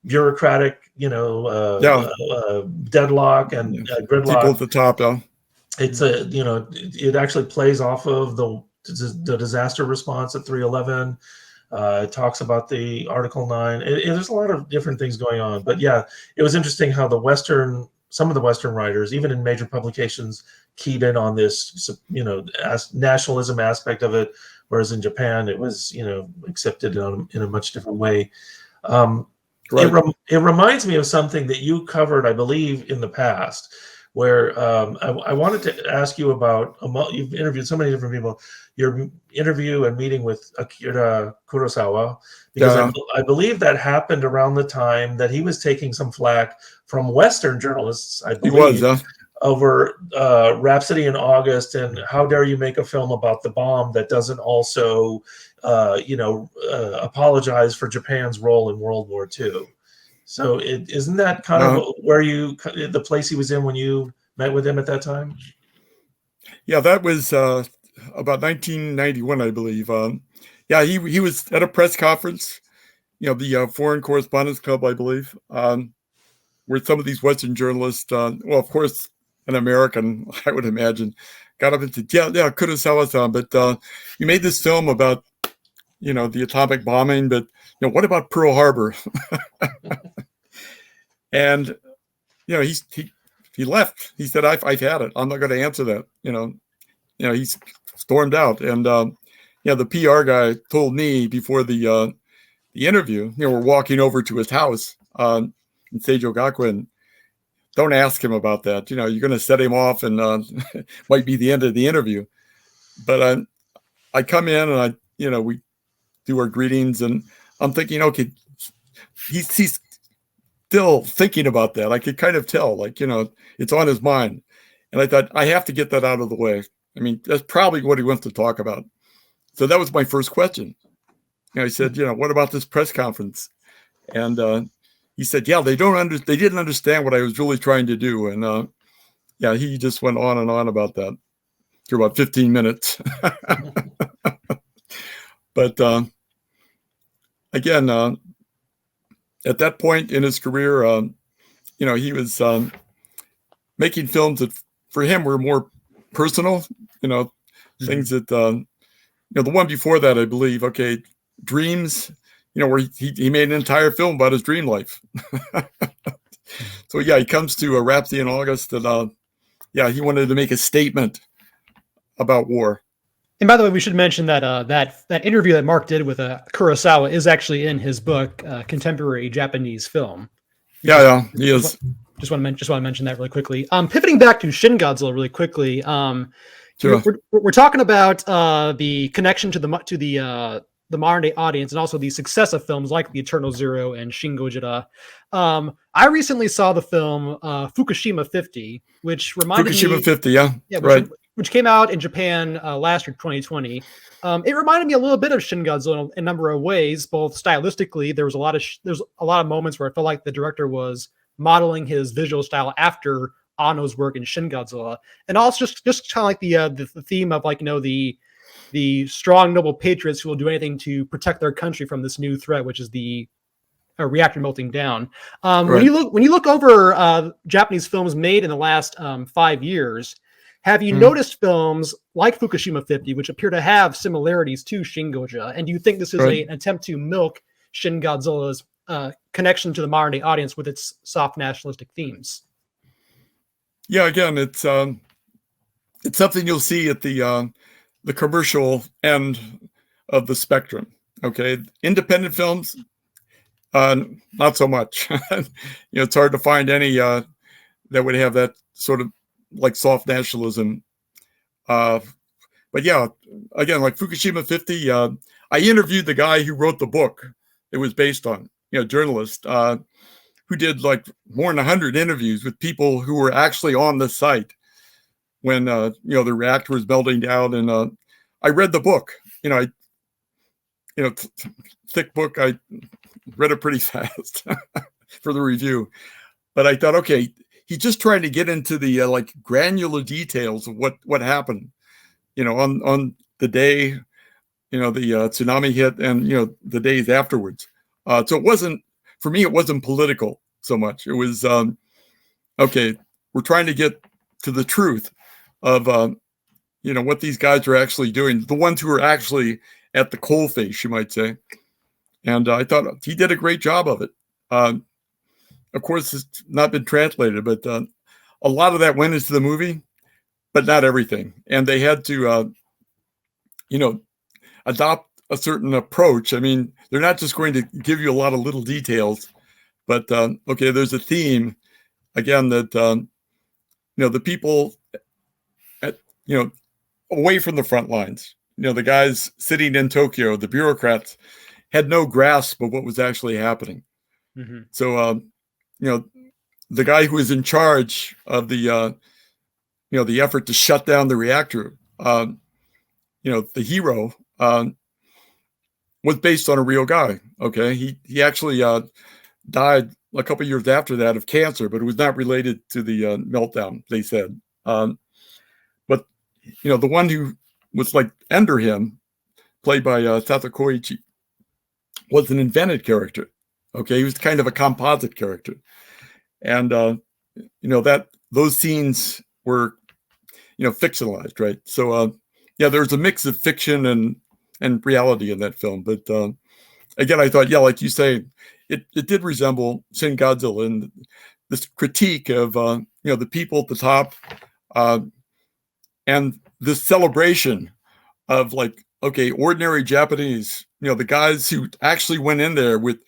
bureaucratic, you know, deadlock and gridlock. People at the top, It's you know, it actually plays off of the disaster response at 3/11. It talks about the Article 9. There's a lot of different things going on. But yeah, it was interesting how some of the Western writers, even in major publications, keyed in on this, you know, nationalism aspect of it, whereas in Japan it was, you know, accepted in a much different way. It reminds me of something that you covered, I believe, in the past, where I wanted to ask you about. You've interviewed so many different people. Your interview and meeting with Akira Kurosawa, because I believe that happened around the time that he was taking some flack from Western journalists, I believe, over Rhapsody in August and how dare you make a film about the bomb that doesn't also, you know, apologize for Japan's role in World War II. So isn't that kind of where the place he was in when you met with him at that time? Yeah, that was about 1991, I believe. Yeah, he was at a press conference, you know, the Foreign Correspondents Club, I believe, where some of these Western journalists, well, of course, an American, I would imagine, got up and said, yeah, Kurosawa-san, but you made this film about, you know, the atomic bombing, but, you know, what about Pearl Harbor? And, you know, he left. He said, I've had it. I'm not going to answer that. You know, he stormed out. And, yeah, the PR guy told me before the interview, you know, we're walking over to his house in Seijo Gakuen. Don't ask him about that. You know, you're going to set him off and might be the end of the interview. But I come in and you know, we do our greetings and I'm thinking, okay, he's still thinking about that. I could kind of tell, like, you know, it's on his mind. And I thought, I have to get that out of the way. I mean, that's probably what he wants to talk about. So that was my first question. And I said, you know, what about this press conference? And he said, yeah, they didn't understand what I was really trying to do. And yeah, he just went on and on about that for about 15 minutes. But again, at that point in his career, you know, he was making films that for him were more personal, you know, things that, you know, the one before that, I believe, okay, Dreams, you know, where he made an entire film about his dream life. So yeah, he comes to a Rhapsody in August and yeah, he wanted to make a statement about war. And by the way, we should mention that that interview that Mark did with Kurosawa is actually in his book, Contemporary Japanese Film. Yeah, he is. Just want to mention that really quickly. Pivoting back to Shin Godzilla really quickly. Sure. We're talking about the connection to the modern day audience, and also the success of films like The Eternal Zero and Shin Godzilla. I recently saw the film Fukushima 50, which reminded me. Fukushima 50, yeah, which came out in Japan last year, 2020. It reminded me a little bit of Shin Godzilla in a number of ways, both stylistically. There's a lot of moments where I felt like the director was modeling his visual style after Anno's work in Shin Godzilla, and also just kind of like the theme of, like, the strong noble patriots who will do anything to protect their country from this new threat, which is the reactor melting down. When you look over Japanese films made in the last 5 years, have you noticed films like Fukushima 50, which appear to have similarities to Shin Godzilla? And do you think this is an attempt to milk Shin Godzilla's connection to the modern day audience with its soft nationalistic themes? Yeah, again, it's something you'll see at the commercial end of the spectrum. Okay, independent films, not so much. It's hard to find any that would have that sort of like soft nationalism. But yeah, again, like Fukushima 50, I interviewed the guy who wrote the book it was based on, journalist, who did like more than 100 interviews with people who were actually on the site when, the reactor was melting down. And I read the book, thick book. I read it pretty fast for the review, but I thought, okay, he's just trying to get into the like granular details of what happened, on the day, the tsunami hit, and the days afterwards. So it wasn't, for me, it wasn't political so much. It was okay, we're trying to get to the truth of what these guys are actually doing, the ones who are actually at the coalface, you might say. And I thought he did a great job of it. Of course, it's not been translated, but a lot of that went into the movie, but not everything. And they had to, adopt a certain approach. I mean, they're not just going to give you a lot of little details, but okay, there's a theme, again, that, the people at, away from the front lines, the guys sitting in Tokyo, the bureaucrats, had no grasp of what was actually happening. Mm-hmm. So, the guy who was in charge of the, the effort to shut down the reactor, the hero, was based on a real guy. Okay. He actually died a couple of years after that of cancer, but it was not related to the meltdown, they said. But, the one who was like under him, played by Sato Koichi, was an invented character. Okay. He was kind of a composite character. And, that those scenes were, fictionalized, right? So, there's a mix of fiction and reality in that film. But again, I thought, like you say, it did resemble Shin Godzilla, and this critique of, the people at the top, and this celebration of like, okay, ordinary Japanese, the guys who actually went in there with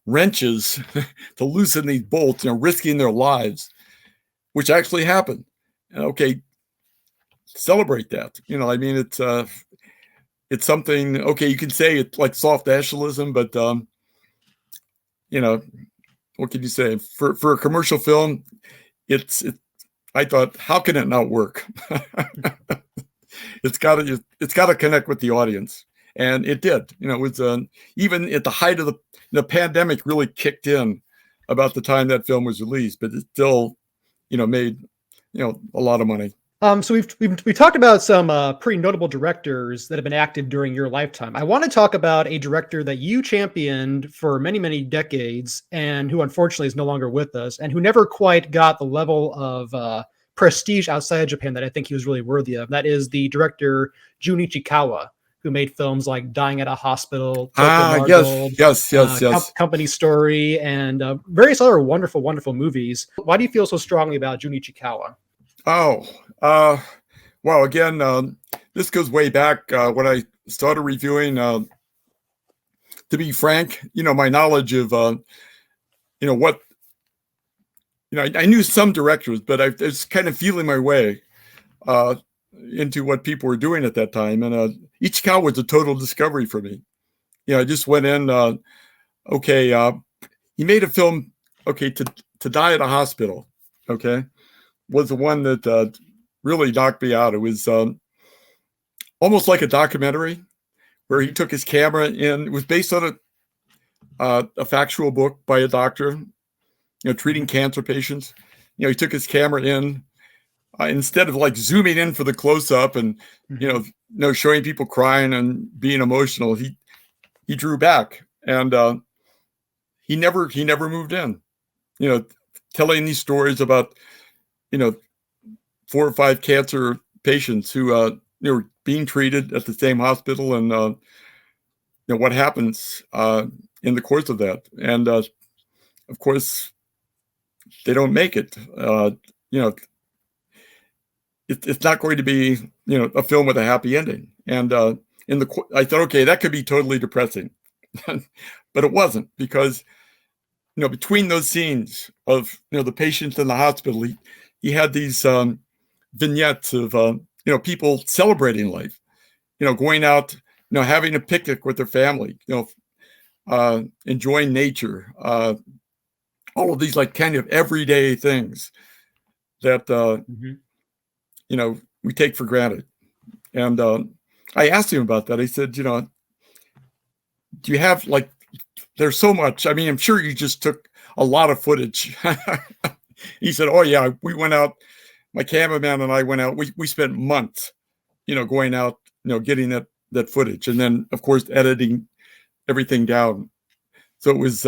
wrenches to loosen these bolts, risking their lives, which actually happened. Okay, celebrate that. I mean, it's something, okay, you can say it's like soft nationalism, but what can you say? For a commercial film, I thought, how can it not work? It's got to connect with the audience. And it did. It was even at the height of the pandemic really kicked in about the time that film was released, but it still, made, a lot of money. So we've talked about some pretty notable directors that have been active during your lifetime. I want to talk about a director that you championed for many, many decades, and who unfortunately is no longer with us, and who never quite got the level of prestige outside of Japan that I think he was really worthy of. That is the director Junichi Kawa, who made films like Dying at a Hospital, yes. Company Story, and various other wonderful, wonderful movies. Why do you feel so strongly about Junichi Kawa? Oh, well, again, this goes way back when I started reviewing. To be frank, my knowledge of, what I knew some directors, but I was kind of feeling my way into what people were doing at that time. And Ichikawa was a total discovery for me. I just went in, he made a film, to die at a hospital, was the one that really knocked me out. It was almost like a documentary where he took his camera in. It was based on a factual book by a doctor, treating cancer patients. He took his camera in. Instead of like zooming in for the close-up and showing people crying and being emotional, he drew back, and he never moved in. Telling these stories about 4 or 5 cancer patients who were being treated at the same hospital, and what happens in the course of that, and of course they don't make it. It's not going to be, a film with a happy ending. And I thought, okay, that could be totally depressing, but it wasn't, because, between those scenes of, the patients in the hospital, he had these vignettes of, people celebrating life, going out, having a picnic with their family, enjoying nature, all of these like kind of everyday things that, we take for granted. And I asked him about that. I said, do you have there's so much. I mean, I'm sure you just took a lot of footage. He said, oh yeah, we went out, my cameraman and I went out. We spent months, going out, getting that footage. And then of course, editing everything down. So it was,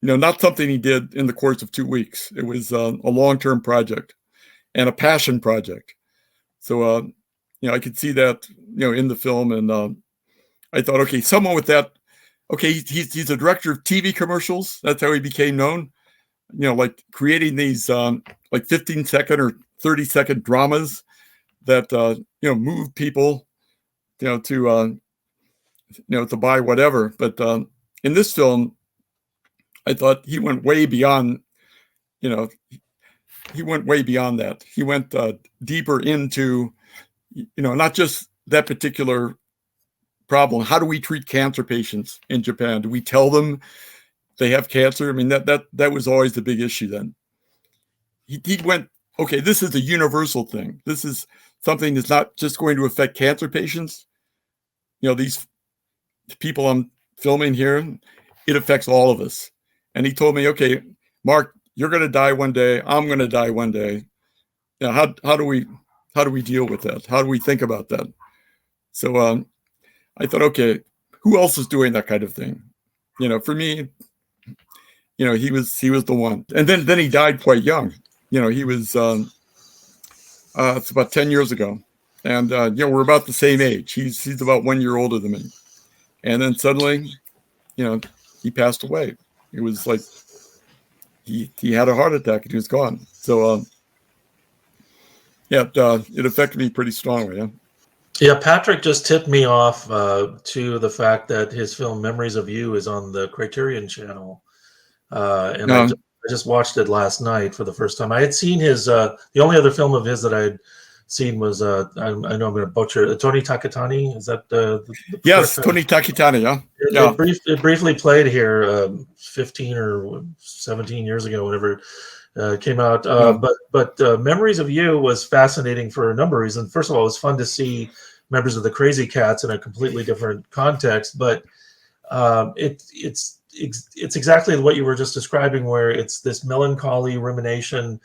not something he did in the course of 2 weeks. It was a long-term project and a passion project. So, I could see that, in the film, and I thought, okay, someone with that, okay, he's a director of TV commercials. That's how he became known, like creating these 15-second or 30-second dramas that, move people, to buy whatever. But in this film, I thought he went way beyond, he went way beyond that. He went deeper into, not just that particular problem. How do we treat cancer patients in Japan? Do we tell them they have cancer? I mean, that was always the big issue then. He went, okay, this is a universal thing. This is something that's not just going to affect cancer patients. These people I'm filming here, it affects all of us. And he told me, okay, Mark, you're going to die one day. I'm going to die one day. How do we deal with that? How do we think about that? So I thought, okay, who else is doing that kind of thing? For me, he was the one. And then he died quite young. He was it's about 10 years ago, and we're about the same age. He's about 1 year older than me. And then suddenly, he passed away. It was like he had a heart attack and he was gone. So it affected me pretty strongly. Yeah. Yeah, Patrick just tipped me off to the fact that his film Memories of You is on the Criterion channel. And I just watched it last night for the first time. I had seen his, the only other film of his that I had seen was, I know I'm going to butcher, Tony Takatani. Is that the yes, Tony Takatani, yeah. It briefly played here 15 or 17 years ago, whenever it came out. But Memories of You was fascinating for a number of reasons. First of all, it was fun to see members of the Crazy Cats in a completely different context, but it's exactly what you were just describing, where it's this melancholy rumination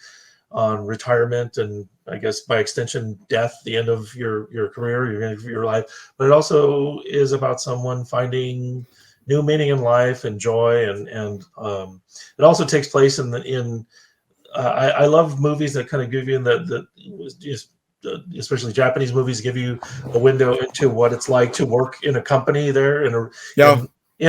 on retirement and, I guess by extension, death, the end of your career, your life. But it also is about someone finding new meaning in life and joy, and it also takes place in I love movies that kind of give you especially Japanese movies, give you a window into what it's like to work in a company there in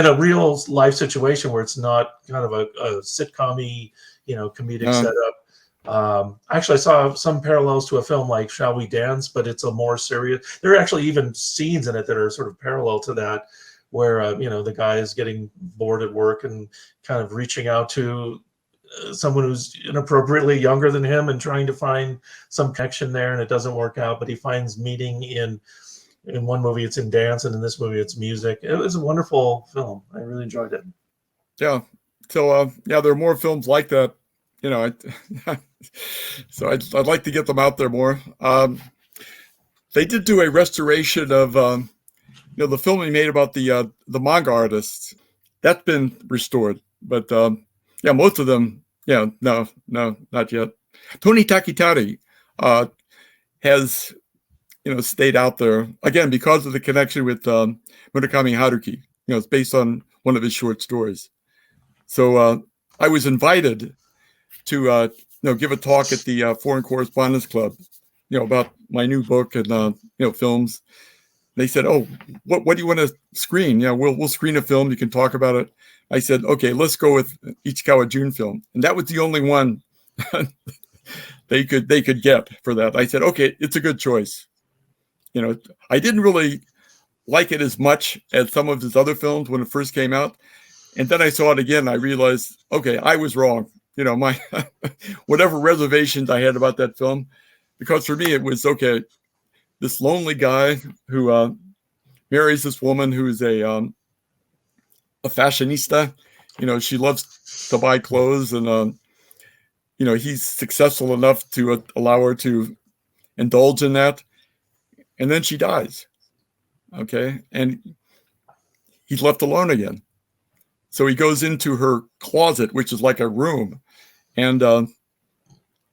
a real life situation where it's not kind of a sitcom-y, comedic setup. Actually, I saw some parallels to a film like Shall We Dance, but it's a more serious. There are actually even scenes in it that are sort of parallel to that, where the guy is getting bored at work and kind of reaching out to someone who's inappropriately younger than him and trying to find some connection there, and it doesn't work out, but he finds meaning in one movie it's in dance, and in this movie it's music. It was a wonderful film. I really enjoyed it. Yeah. So yeah, there are more films like that. You know, so I'd like to get them out there more. They did do a restoration of the film he made about the manga artists. That's been restored, but yeah, most of them, yeah, no, not yet. Tony Takitari has stayed out there again because of the connection with Murakami Haruki. It's based on one of his short stories. So I was invited to give a talk at the Foreign Correspondence Club, about my new book and films. They said, "Oh, what do you want to screen? Yeah, we'll screen a film. You can talk about it." I said, "Okay, let's go with Ichikawa Jun film," and that was the only one they could get for that. I said, "Okay, it's a good choice." I didn't really like it as much as some of his other films when it first came out, and then I saw it again. I realized, okay, I was wrong. My whatever reservations I had about that film, because for me it was okay. This lonely guy who marries this woman who's a fashionista. She loves to buy clothes, and he's successful enough to allow her to indulge in that, and then she dies. Okay, and he's left alone again. So he goes into her closet, which is like a room, and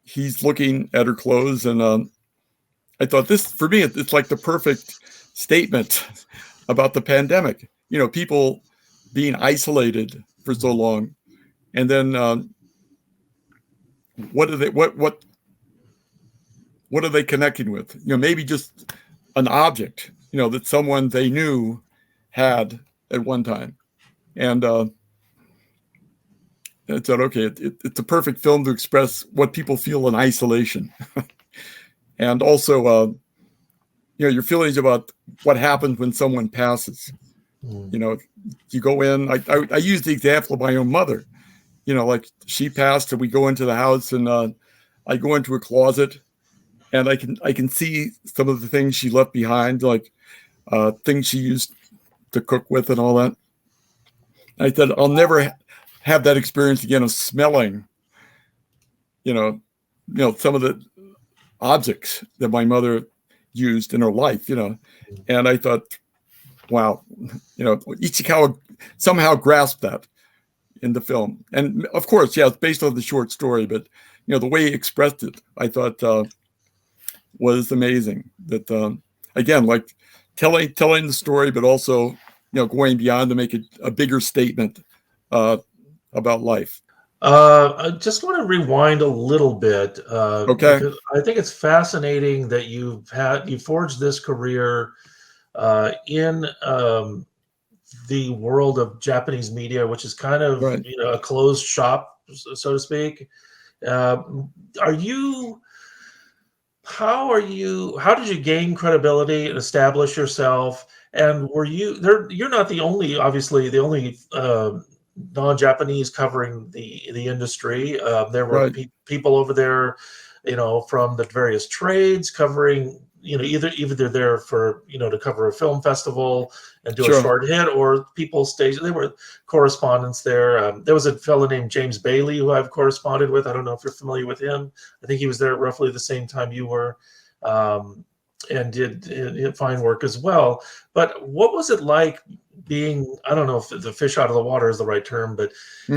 he's looking at her clothes, and I thought this, for me, it's like the perfect statement about the pandemic. People being isolated for so long, and then what are they connecting with? Maybe just an object, that someone they knew had at one time, and I thought, okay, it's a perfect film to express what people feel in isolation. And also, your feelings about what happens when someone passes. You go in. I use the example of my own mother. Like she passed, and we go into the house, and I go into a closet, and I can see some of the things she left behind, like things she used to cook with and all that. I said, I'll never have that experience again of smelling, some of the objects that my mother used in her life, and I thought, wow, Ichikawa somehow grasped that in the film. And of course, yeah, it's based on the short story, but the way he expressed it, I thought was amazing. That again, like telling the story, but also going beyond to make a bigger statement about life. I just want to rewind a little bit. Okay. Because I think it's fascinating that you forged this career in the world of Japanese media, which is kind of Right. A closed shop, so to speak. How did you gain credibility and establish yourself? And were you there? You're not obviously the only non-Japanese covering the industry. There were Right. people over there, from the various trades covering, either there for, to cover a film festival and do Sure. a short hit, or people stationed. There were correspondents there. There was a fellow named James Bailey who I've corresponded with. I don't know if you're familiar with him. I think he was there roughly the same time you were, and did fine work as well. But what was it like being, I don't know if the fish out of the water is the right term, but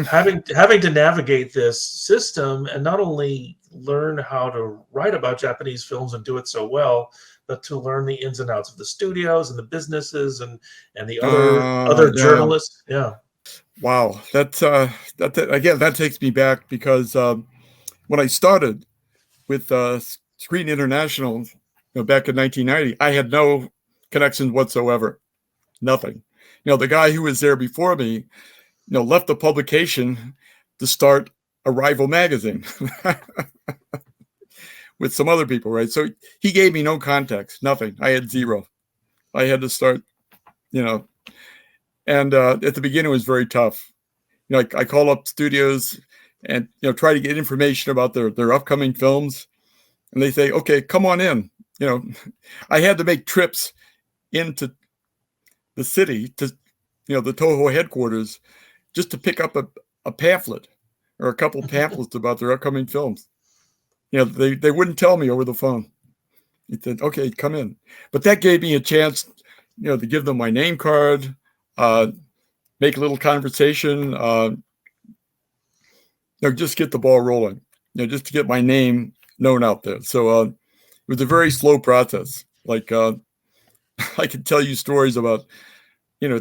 having to navigate this system and not only learn how to write about Japanese films and do it so well, but to learn the ins and outs of the studios and the businesses and the other Yeah. journalists. Yeah. Wow. That again, that takes me back because when I started with Screen International, back in 1990, I had no connections whatsoever. Nothing. The guy who was there before me, left the publication to start a rival magazine with some other people, right? So he gave me no context, nothing. I had zero. I had to start, and at the beginning it was very tough. I call up studios and try to get information about their upcoming films. And they say, okay, come on in. I had to make trips into the city to, the Toho headquarters just to pick up a pamphlet or a couple pamphlets about their upcoming films. They wouldn't tell me over the phone. He said, okay, come in. But that gave me a chance, to give them my name card, make a little conversation, just get the ball rolling, just to get my name known out there. So it was a very slow process. Like I could tell you stories about,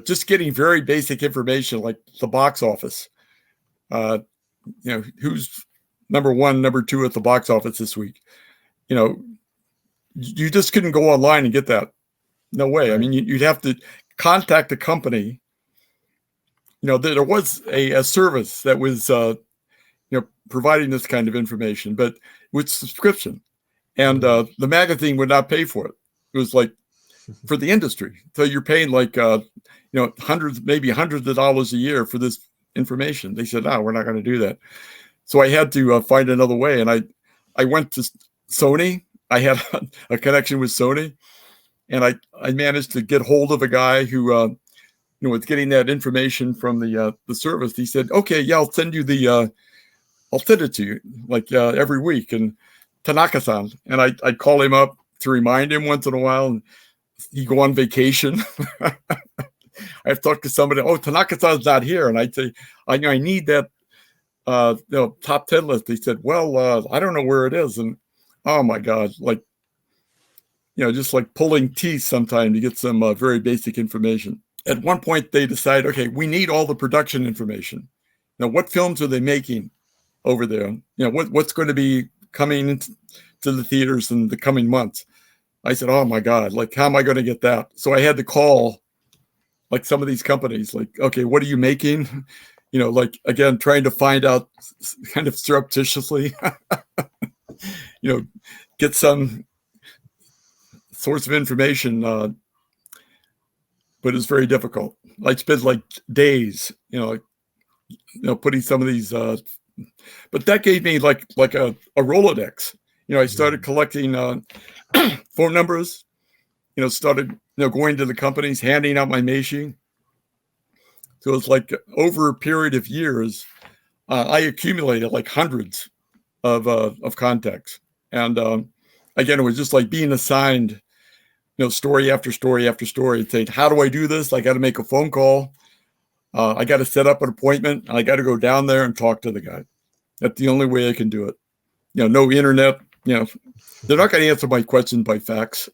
just getting very basic information, like the box office. Who's number one, number two at the box office this week. You just couldn't go online and get that. No way. I mean, you'd have to contact the company. There was a service that was, providing this kind of information, but with subscription. And the magazine would not pay for it. It was like for the industry. So you're paying like, maybe hundreds of dollars a year for this information. They said, no, we're not going to do that. So I had to find another way. And I went to Sony. I had a connection with Sony, and I managed to get hold of a guy who, was getting that information from the service. He said, okay, yeah, I'll send it to you like every week. And Tanaka-san, and I'd call him up to remind him once in a while, and he'd go on vacation. I've talked to somebody, oh, Tanaka-san's not here. And I'd say, I need that top 10 list. He said, well, I don't know where it is. And oh my God, like, just like pulling teeth sometimes to get some very basic information. At one point they decide, okay, we need all the production information. Now, what films are they making over there? What's going to be coming into the theaters in the coming months? I said, oh my God, like, how am I going to get that? So I had to call like some of these companies, like, okay, what are you making? Like, again, trying to find out kind of surreptitiously, get some source of information, but it's very difficult. I spent like days, putting some of these, but that gave me like a Rolodex. I started collecting phone numbers, started, going to the companies, handing out my Meishi. So it's like over a period of years, I accumulated like hundreds of contacts. And again, it was just like being assigned, story after story after story. Saying, how do I do this? I got to make a phone call. I got to set up an appointment. I got to go down there and talk to the guy. That's the only way I can do it. No internet. They're not going to answer my questions by fax.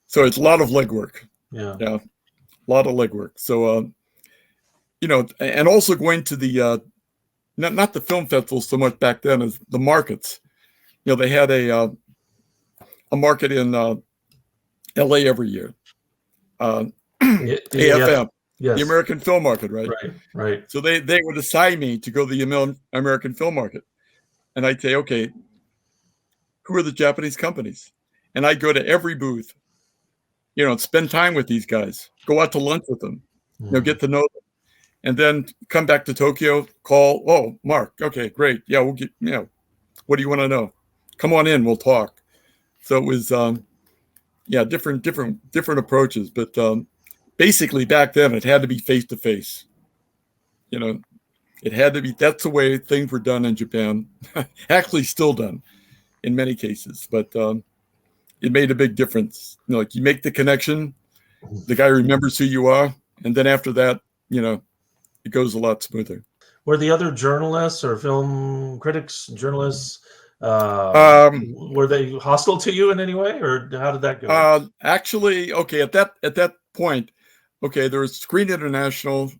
So it's a lot of legwork. Yeah. A lot of legwork. So, and also going to the, not the film festivals so much back then as the markets. They had a market in LA every year. AFM, yes. The American Film Market, right? Right. So they would assign me to go to the American Film Market. And I'd say, okay, who are the Japanese companies? And I'd go to every booth, and spend time with these guys, go out to lunch with them, get to know them. And then come back to Tokyo, call, oh, Mark, okay, great. Yeah, we'll get, what do you want to know? Come on in, we'll talk. So it was, different approaches. But basically back then it had to be face-to-face. It had to be, that's the way things were done in Japan. Actually still done in many cases, but it made a big difference. Like you make the connection, the guy remembers who you are, and then after that, it goes a lot smoother. Were the other journalists or film critics, journalists, were they hostile to you in any way, or how did that go? Actually, okay, at that point, okay, there was Screen International,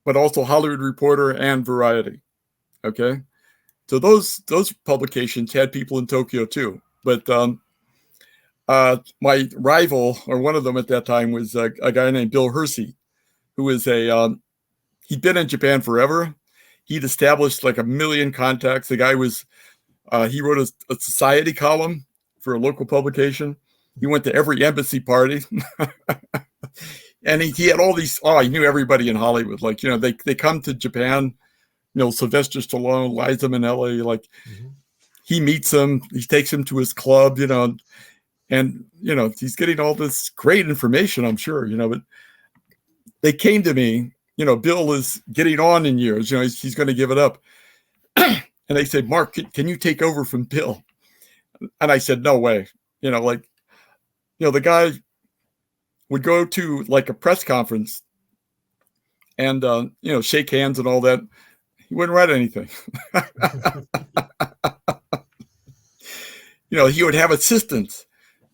but also Hollywood Reporter and Variety. Okay, so those publications had people in Tokyo too. But my rival, or one of them at that time, was a guy named Bill Hersey, who was he'd been in Japan forever. He'd established like 1 million contacts. The guy was, he wrote a society column for a local publication. He went to every embassy party. And he had all these, he knew everybody in Hollywood. Like, they come to Japan, Sylvester Stallone, Liza Minnelli, like he meets him, he takes him to his club, and he's getting all this great information, I'm sure, but they came to me, Bill is getting on in years, he's going to give it up. And they said, Mark, can you take over from Bill? And I said, no way. The guy would go to like a press conference and, shake hands and all that. He wouldn't write anything. He would have assistants,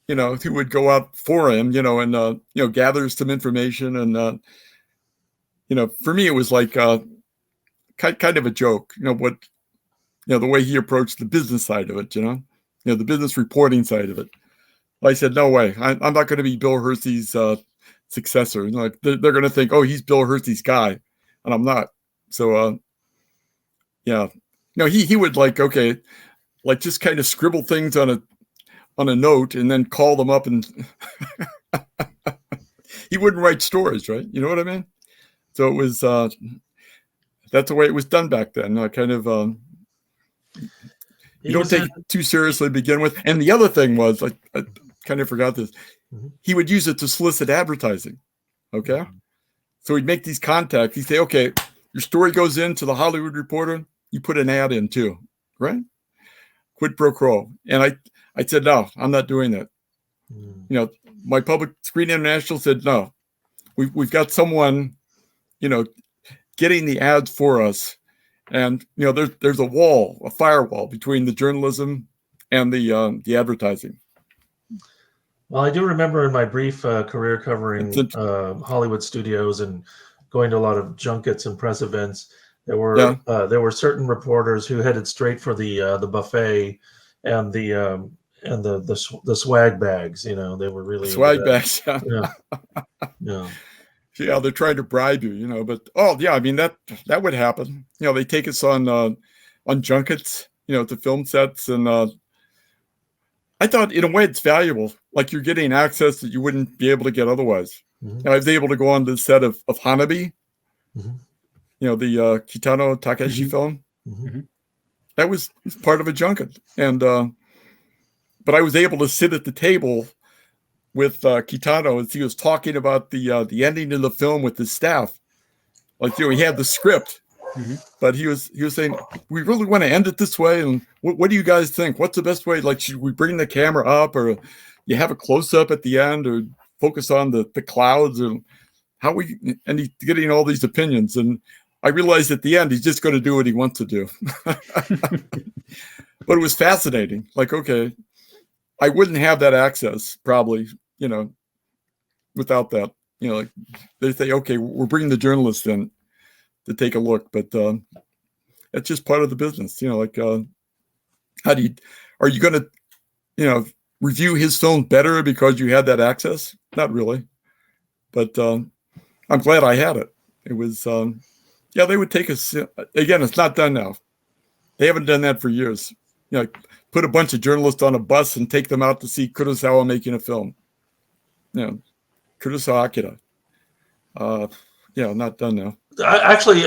who would go out for him, and, gather some information. And, for me, it was like kind of a joke, the way he approached the business side of it, the business reporting side of it. I said, no way. I'm not going to be Bill Hersey's successor. They're going to think, oh, he's Bill Hersey's guy, and I'm not. So, he would just kind of scribble things on a note and then call them up, and he wouldn't write stories, right? You know what I mean? So it was that's the way it was done back then. You don't take it too seriously to begin with. And the other thing was, I kind of forgot this. He would use it to solicit advertising. Okay. So he'd make these contacts. He'd say, okay, your story goes into the Hollywood Reporter. You put an ad in too, right? Quid pro quo. And I said, no, I'm not doing that. My Public Screen International said, no, we've got someone, getting the ads for us. And, there's a firewall between the journalism and the advertising. Well, I do remember in my brief career covering Hollywood studios and going to a lot of junkets and press events, there were certain reporters who headed straight for the buffet and the swag bags. They were really swag bags. Yeah. Yeah, they're trying to bribe you, but that would happen. They take us on junkets, to film sets, and I thought in a way it's valuable. Like you're getting access that you wouldn't be able to get otherwise. I was able to go on the set of Hanabi, the Kitano Takeshi film. That was part of a junket, and but I was able to sit at the table with Kitano as he was talking about the ending of the film with his staff. He had the script, but he was saying, we really want to end it this way, and what do you guys think? What's the best way? Should we bring the camera up, or you have a close-up at the end, or focus on the clouds, or and he's getting all these opinions, and I realized at the end he's just going to do what he wants to do. But it was fascinating. Okay, I wouldn't have that access probably, without that. They say, okay, we're bringing the journalists in to take a look, but it's just part of the business. Are you going to, review his film better because you had that access? Not really, but I'm glad I had it. It was, they would take us, again, it's not done now. They haven't done that for years. Put a bunch of journalists on a bus and take them out to see Kurosawa making a film. Kurosawa Akira. Not done now. Actually,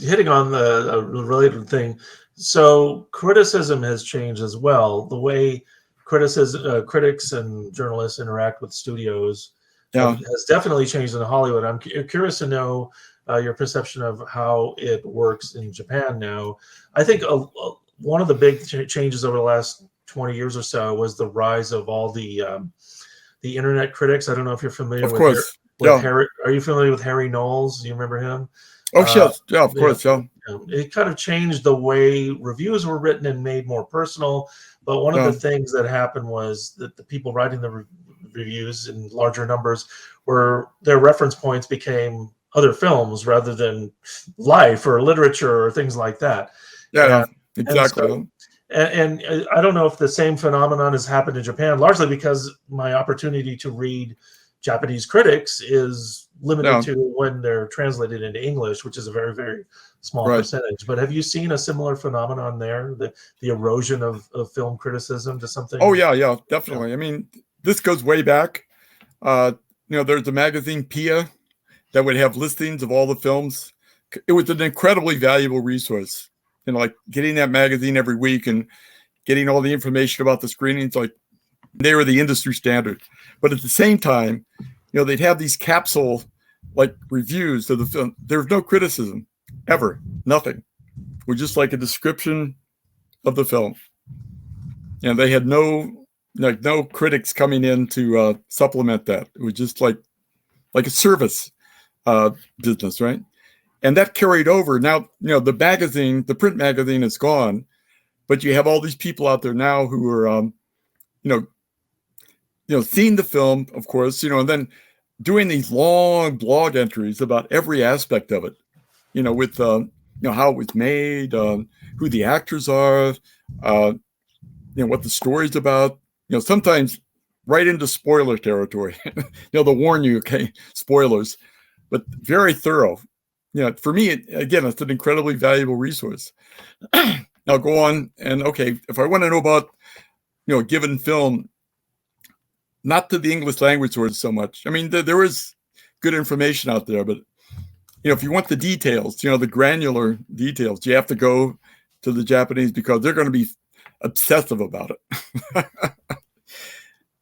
hitting on the related thing. So criticism has changed as well. The way critics and journalists interact with studios has definitely changed in Hollywood. I'm curious to know your perception of how it works in Japan now. I think one of the big changes over the last 20 years or so was the rise of all the internet critics. I don't know if you're familiar with Harry. Are you familiar with Harry Knowles? Do you remember him? Oh, sure. Yeah, of course. Yeah. It kind of changed the way reviews were written and made more personal. But one of the things that happened was that the people writing the reviews in larger numbers their reference points became other films rather than life or literature or things like that. Yeah, exactly. And I don't know if the same phenomenon has happened in Japan, largely because my opportunity to read Japanese critics is limited to when they're translated into English, which is a very, very small percentage. But have you seen a similar phenomenon there, the erosion of film criticism to something? Oh, yeah, definitely. I mean, this goes way back. There's a magazine, Pia, that would have listings of all the films it was an incredibly valuable resource. And like getting that magazine every week and getting all the information about the screenings, like they were the industry standard. But at the same time, they'd have these capsule like reviews of the film. There was no criticism ever, nothing. It was just like a description of the film. And they had no critics coming in to supplement that. It was just like a service business, right? And that carried over. Now, the magazine, the print magazine is gone, but you have all these people out there now who are, seeing the film, of course, and then doing these long blog entries about every aspect of it, with, how it was made, who the actors are, what the story's about, sometimes right into spoiler territory, they'll warn you, okay, spoilers, but very thorough. For me, again, it's an incredibly valuable resource. Now go on and, okay, if I want to know about, a given film, not to the English language source so much. I mean, there is good information out there, but, if you want the details, the granular details, you have to go to the Japanese because they're going to be obsessive about it.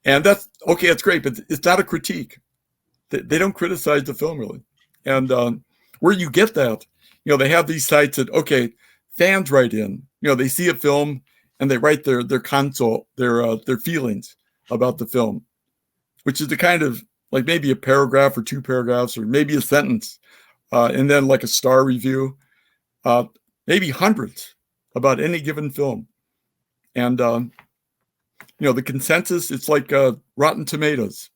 And that's, okay, it's great, but it's not a critique. They don't criticize the film really. And where you get that, they have these sites that, okay, fans write in, they see a film and they write their console, their feelings about the film, which is the kind of like maybe a paragraph or 2 paragraphs or maybe a sentence, and then like a star review, maybe hundreds about any given film. And, the consensus, it's like Rotten Tomatoes,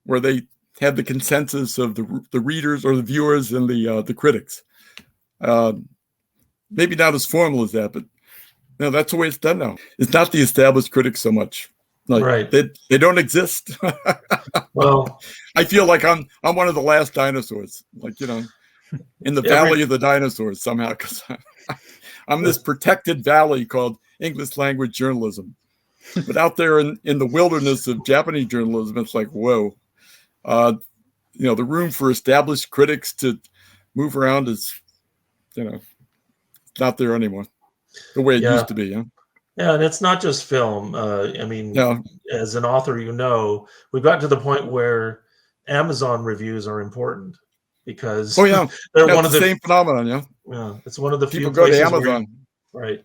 where they have the consensus of the readers or the viewers and the critics. Maybe not as formal as that, but that's the way it's done now. It's not the established critics so much. Like, right. They don't exist. Well, I feel like I'm one of the last dinosaurs, like, in the valley of the dinosaurs somehow, because I'm this protected valley called English language journalism. But out there in the wilderness of Japanese journalism, it's like, whoa. The room for established critics to move around is, not there anymore. The way it used to be, yeah. Yeah, and it's not just film. I mean, as an author, we've gotten to the point where Amazon reviews are important because they're one of the same phenomenon. Yeah, it's one of the people few go to places Amazon, right?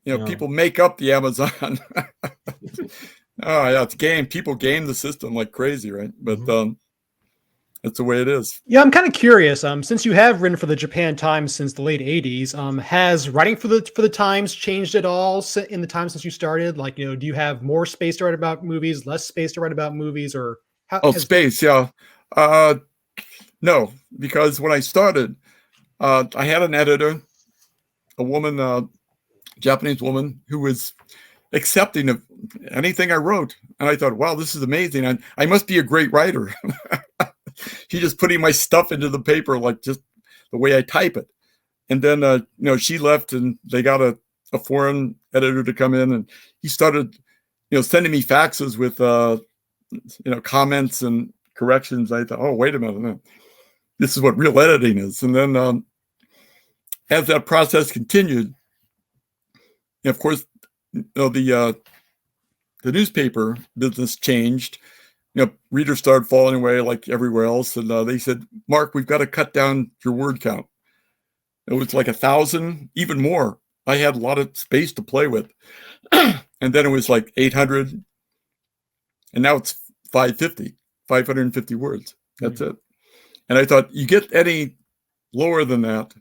People make up the Amazon. Oh yeah, it's game. People game the system like crazy, right? But that's the way it is. Yeah, I'm kind of curious. Since you have written for the Japan Times since the late '80s, has writing for the Times changed at all in the time since you started? Like, do you have more space to write about movies, less space to write about movies, or how? Space, yeah. No, because when I started, I had an editor, a woman, Japanese woman, who was accepting of anything I wrote, and I thought, wow, this is amazing. I must be a great writer. She just putting my stuff into the paper, like just the way I type it. And then, she left and they got a foreign editor to come in, and he started, sending me faxes with, comments and corrections. I thought, oh, wait a minute. This is what real editing is. And then as that process continued, of course, the newspaper business changed. Readers started falling away like everywhere else. And they said, Mark, we've got to cut down your word count. It was like 1,000, even more. I had a lot of space to play with. And then it was like 800. And now it's 550 words. That's it. And I thought, you get any lower than that,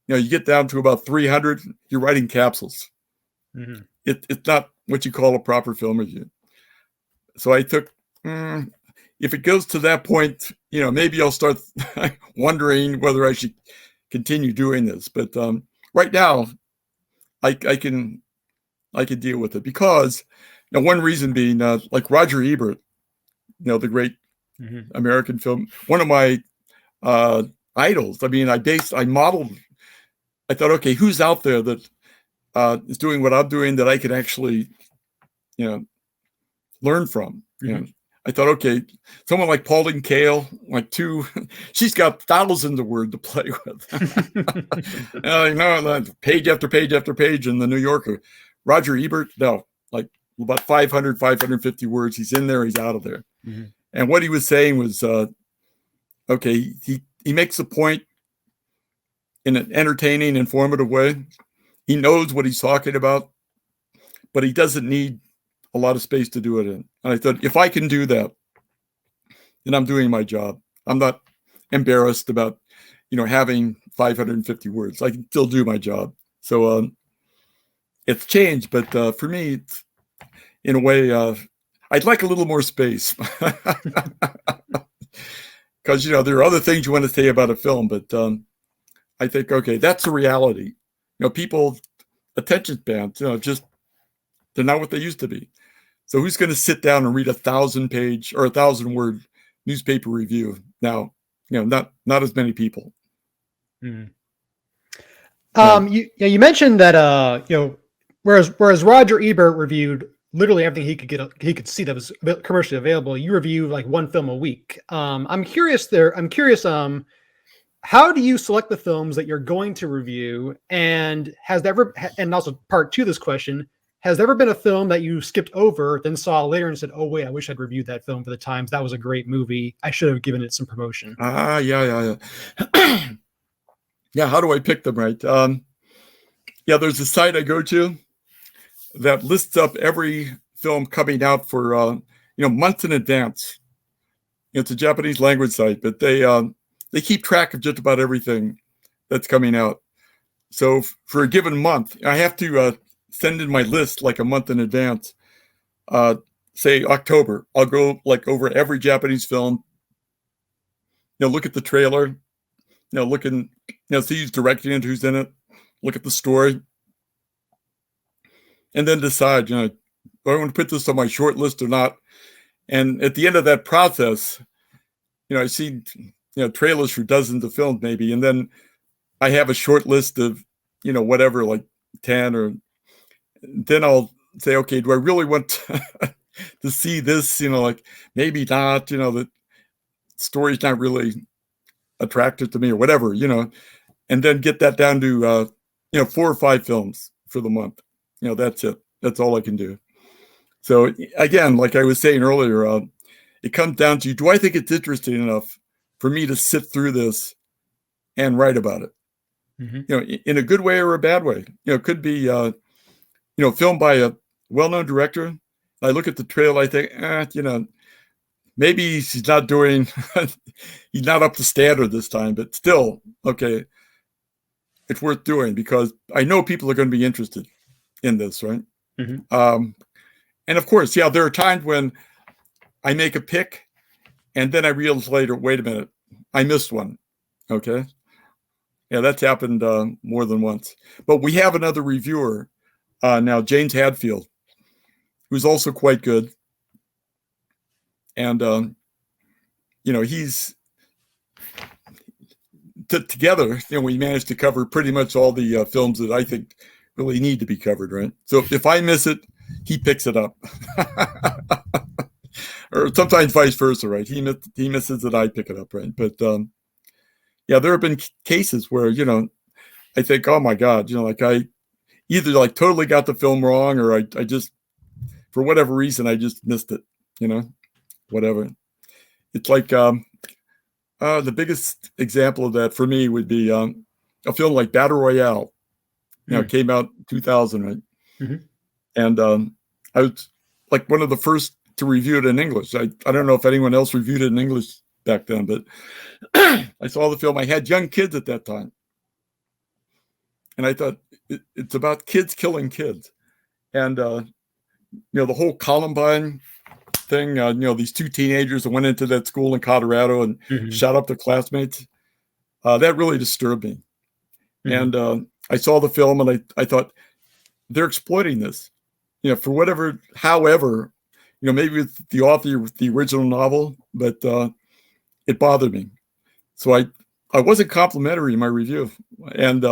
you get down to about 300, you're writing capsules. Mm-hmm. It's not what you call a proper film review. So I took, if it goes to that point, maybe I'll start wondering whether I should continue doing this. But right now, I can deal with it because one reason being like Roger Ebert, the great American film, one of my idols. I mean, I modeled. I thought, okay, who's out there that is doing what I'm doing that I can actually, learn from? I thought, okay, someone like Pauline Kael, like she's got thousands of words to play with. Page after page after page in the New Yorker. Roger Ebert, no, like about 500, 550 words. He's in there, he's out of there. Mm-hmm. And what he was saying was, okay, he makes a point in an entertaining, informative way. He knows what he's talking about, but he doesn't need a lot of space to do it in. And I thought, if I can do that, then I'm doing my job. I'm not embarrassed about, having 550 words. I can still do my job. So it's changed, but for me, it's, in a way, I'd like a little more space. Because, there are other things you want to say about a film, but I think, okay, that's the reality. People, attention spans, just, they're not what they used to be. So who's going to sit down and read 1,000-page or 1,000-word newspaper review now? Not as many people. Mm. You mentioned that whereas Roger Ebert reviewed literally everything he could see that was commercially available, you review like one film a week. I'm curious. How do you select the films that you're going to review? And and also part two of this question, has there ever been a film that you skipped over, then saw later and said, oh, wait, I wish I'd reviewed that film for the Times. That was a great movie. I should have given it some promotion. Yeah. Yeah, how do I pick them, right? There's a site I go to that lists up every film coming out for, months in advance. It's a Japanese language site, but they keep track of just about everything that's coming out. So for a given month, I have to send in my list like a month in advance. Say October, I'll go like over every Japanese film. Look at the trailer. Look and see who's directing it, who's in it. Look at the story, and then decide. Do I want to put this on my short list or not? And at the end of that process, I see trailers for dozens of films maybe, and then I have a short list of whatever, like 10 or. Then I'll say, okay, do I really want to see this? Like maybe not, the story's not really attractive to me or whatever, and then get that down to, 4 or 5 films for the month. That's it. That's all I can do. So again, like I was saying earlier, it comes down to, do I think it's interesting enough for me to sit through this and write about it? Mm-hmm. In a good way or a bad way. It could be, filmed by a well-known director. I look at the trailer, I think, maybe he's not he's not up to standard this time, but still, okay, it's worth doing because I know people are going to be interested in this, right? Mm-hmm. And of course, there are times when I make a pick and then I realize later, wait a minute, I missed one. Okay. Yeah, that's happened more than once. But we have another reviewer now, James Hadfield, who's also quite good. And, he's together, we managed to cover pretty much all the films that I think really need to be covered, right? So if I miss it, he picks it up. Or sometimes vice versa, right? He misses it, I pick it up, right? But, there have been cases where, I think, oh my God, I either like totally got the film wrong or I just, for whatever reason, I just missed it, whatever. It's like the biggest example of that for me would be a film like Battle Royale. It came out in 2000, right? Mm-hmm. And I was like one of the first to review it in English. I don't know if anyone else reviewed it in English back then, but I saw the film. I had young kids at that time. And I thought, it's about kids killing kids. And, the whole Columbine thing, these 2 teenagers that went into that school in Colorado and mm-hmm. shot up their classmates, that really disturbed me. Mm-hmm. And I saw the film and I thought, they're exploiting this, for whatever, however, maybe it's the author of the original novel, but it bothered me. So I wasn't complimentary in my review. And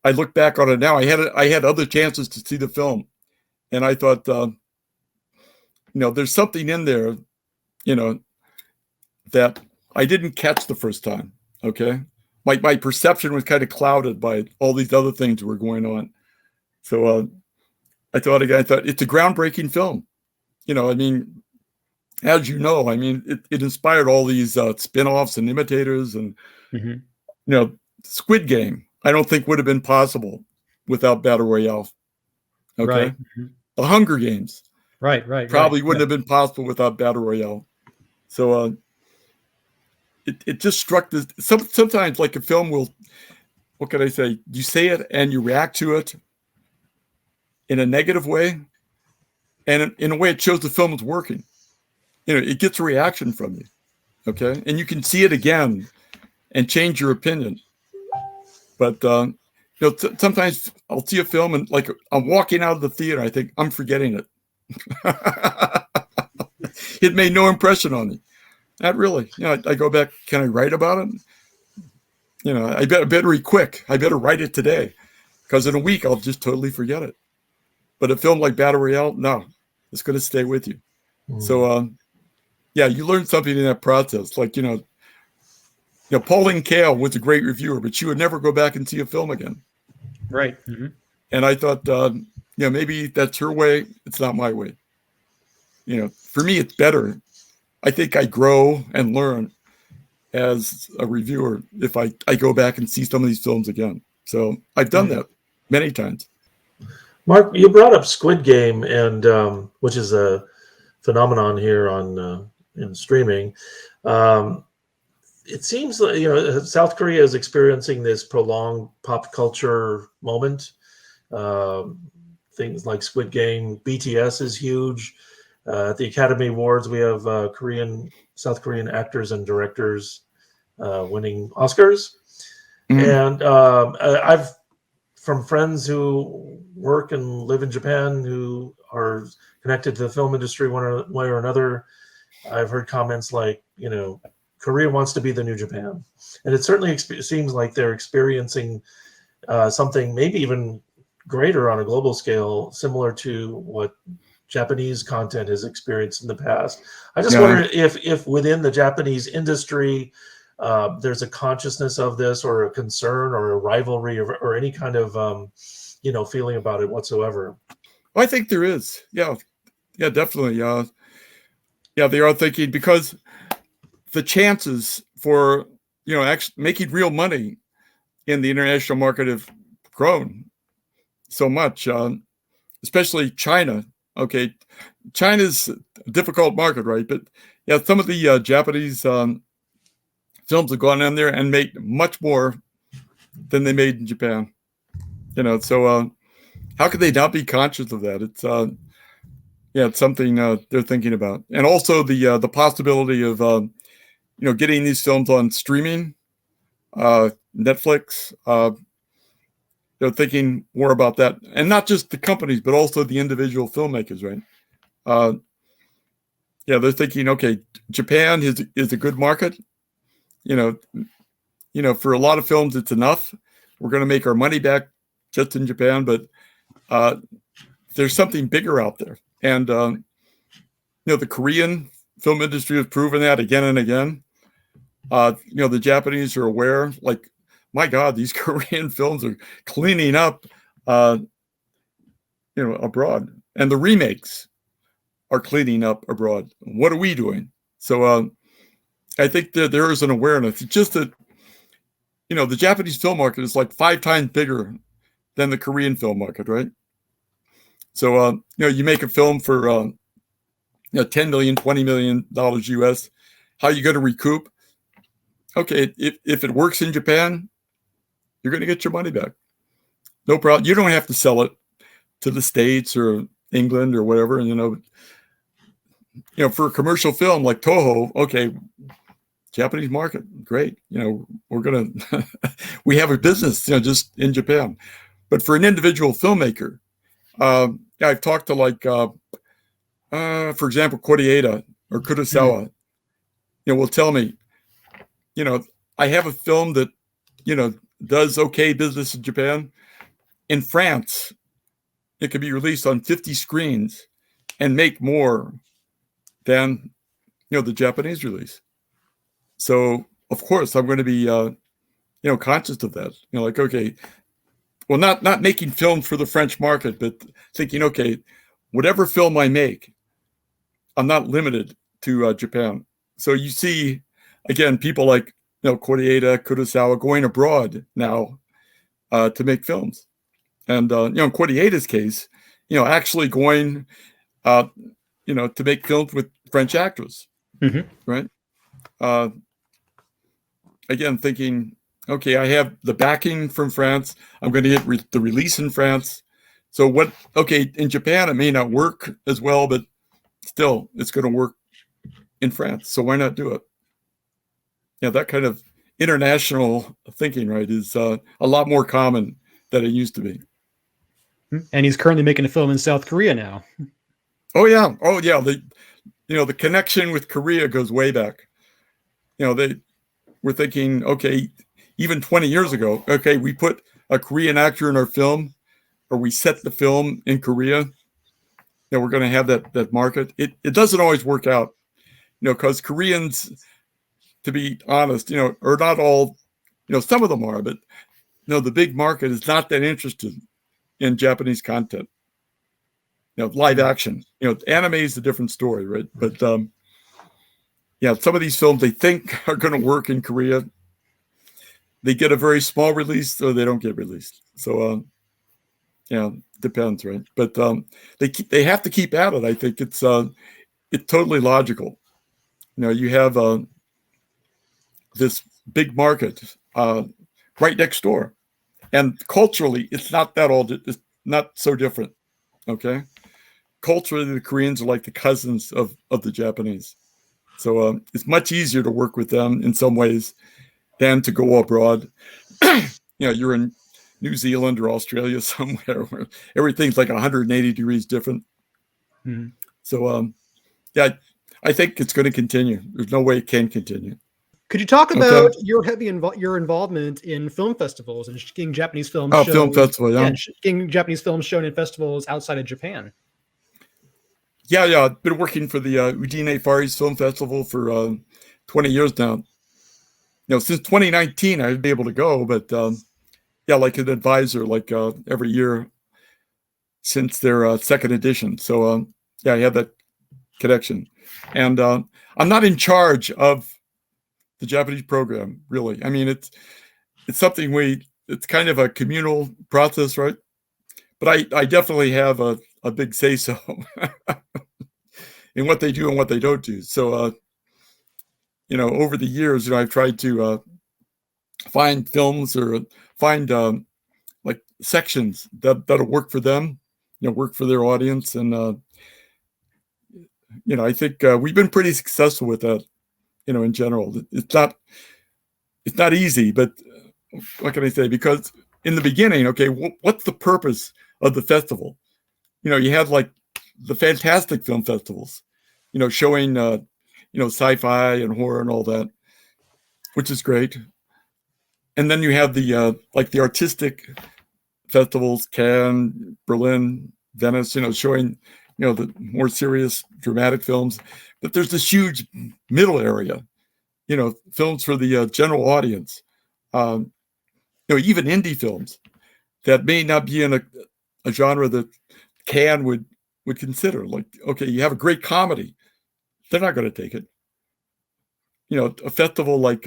I look back on it now. I had other chances to see the film, and I thought there's something in there, that I didn't catch the first time. Okay. My perception was kind of clouded by all these other things that were going on. So I thought it's a groundbreaking film. I mean, as you know, I mean, it inspired all these spin-offs and imitators, and Squid Game, I don't think would have been possible without Battle Royale. Okay. Right. The Hunger Games. Right. Probably wouldn't have been possible without Battle Royale. So it just struck this. Sometimes, like, a film will, what can I say? You say it and you react to it in a negative way, and in a way it shows the film is working. It gets a reaction from you, okay? And you can see it again and change your opinion. But sometimes I'll see a film and, like, I'm walking out of the theater, I think I'm forgetting it. It made no impression on me. Not really. I go back. Can I write about it? I better be quick. I better write it today, because in a week I'll just totally forget it. But a film like Battle Royale, no, it's going to stay with you. So, you learn something in that process. Like, Pauline Kael was a great reviewer, but she would never go back and see a film again. Right. And I thought, maybe that's her way. It's not my way. For me, it's better. I think I grow and learn as a reviewer if I go back and see some of these films again. So I've done that many times. Mark, you brought up Squid Game, and which is a phenomenon here on in streaming. It seems like South Korea is experiencing this prolonged pop culture moment. Things like Squid Game, BTS is huge. At the Academy Awards, we have South Korean actors and directors winning Oscars. And I've, from friends who work and live in Japan who are connected to the film industry one way or another, I've heard comments like, Korea wants to be the new Japan. And it certainly seems like they're experiencing something maybe even greater on a global scale, similar to what Japanese content has experienced in the past. I just wonder if within the Japanese industry, there's a consciousness of this, or a concern, or a rivalry, or any kind of feeling about it whatsoever. I think there is. Yeah, definitely. They are thinking, because the chances for actually making real money in the international market have grown so much, especially China. Okay, China's a difficult market, right? But some of the Japanese films have gone in there and made much more than they made in Japan. So how could they not be conscious of that? It's something they're thinking about, and also the possibility of getting these films on streaming, Netflix. They're thinking more about that, and not just the companies, but also the individual filmmakers, right? They're thinking, okay, Japan is a good market. For a lot of films, it's enough. We're going to make our money back just in Japan, but there's something bigger out there. And the Korean film industry has proven that again and again. The Japanese are aware, like, my God, these Korean films are cleaning up, abroad, and the remakes are cleaning up abroad. What are we doing? So I think that there is an awareness. It's just that, the Japanese film market is like 5 times bigger than the Korean film market, right? So, you make a film for, $10 million, $20 million US. How are you going to recoup? Okay, if it works in Japan, you're going to get your money back. No problem. You don't have to sell it to the States or England or whatever. For a commercial film like Toho, okay, Japanese market, great. We're going to, we have a business, just in Japan. But for an individual filmmaker, I've talked to, like, for example, Koreeda or Kurosawa, will tell me, I have a film that, does okay business in Japan. In France, it could be released on 50 screens and make more than the Japanese release. So of course I'm going to be conscious of that. Like, okay, well, not making films for the French market, but thinking, okay, whatever film I make, I'm not limited to Japan. So you see, again, people like Koreeda, Kurosawa going abroad now to make films, and in Koreeda's case, actually going to make films with French actors, right? Again, thinking, okay, I have the backing from France. I'm going to get the release in France. So what? Okay, in Japan it may not work as well, but still, it's going to work in France. So why not do it? That kind of international thinking, right, is a lot more common than it used to be. And he's currently making a film in South Korea now. Oh yeah. The connection with Korea goes way back. They were thinking, okay, even 20 years ago, okay, we put a Korean actor in our film, or we set the film in Korea. We're going to have that market. It doesn't always work out, because Koreans, to be honest, are not all, some of them are, but the big market is not that interested in Japanese content. Live action. Anime is a different story, right? But some of these films they think are going to work in Korea, they get a very small release, or they don't get released. So, depends, right? But they have to keep at it. I think it's totally logical. You have this big market right next door, and culturally, it's not it's not so different. Okay, culturally, the Koreans are like the cousins of the Japanese, so it's much easier to work with them in some ways than to go abroad. You're in New Zealand or Australia somewhere where everything's like 180 degrees different. Mm-hmm. So, I think it's going to continue. There's no way it can continue. Could you talk about your involvement in film festivals and getting Japanese films shown? Film festival, getting Japanese films shown in festivals outside of Japan. Yeah. I've been working for the Udine Far East Film Festival for 20 years now. Since 2019, I'd be able to go, but like an advisor, like every year since their second edition. So I have that connection, and I'm not in charge of the Japanese program, really. I mean, it's something it's kind of a communal process, right? But I definitely have a big say-so in what they do and what they don't do. So, over the years, I've tried to find films or find like sections that'll work for them, work for their audience. And, I think we've been pretty successful with that. In general, it's not easy, but what can I say? Because in the beginning, okay, what's the purpose of the festival? You have like the fantastic film festivals, showing, sci-fi and horror and all that, which is great. And then you have the like the artistic festivals, Cannes, Berlin, Venice, showing, the more serious dramatic films. But there's this huge middle area, films for the general audience, even indie films that may not be in a genre that Cannes would consider. Like, okay, you have a great comedy, they're not going to take it. A festival like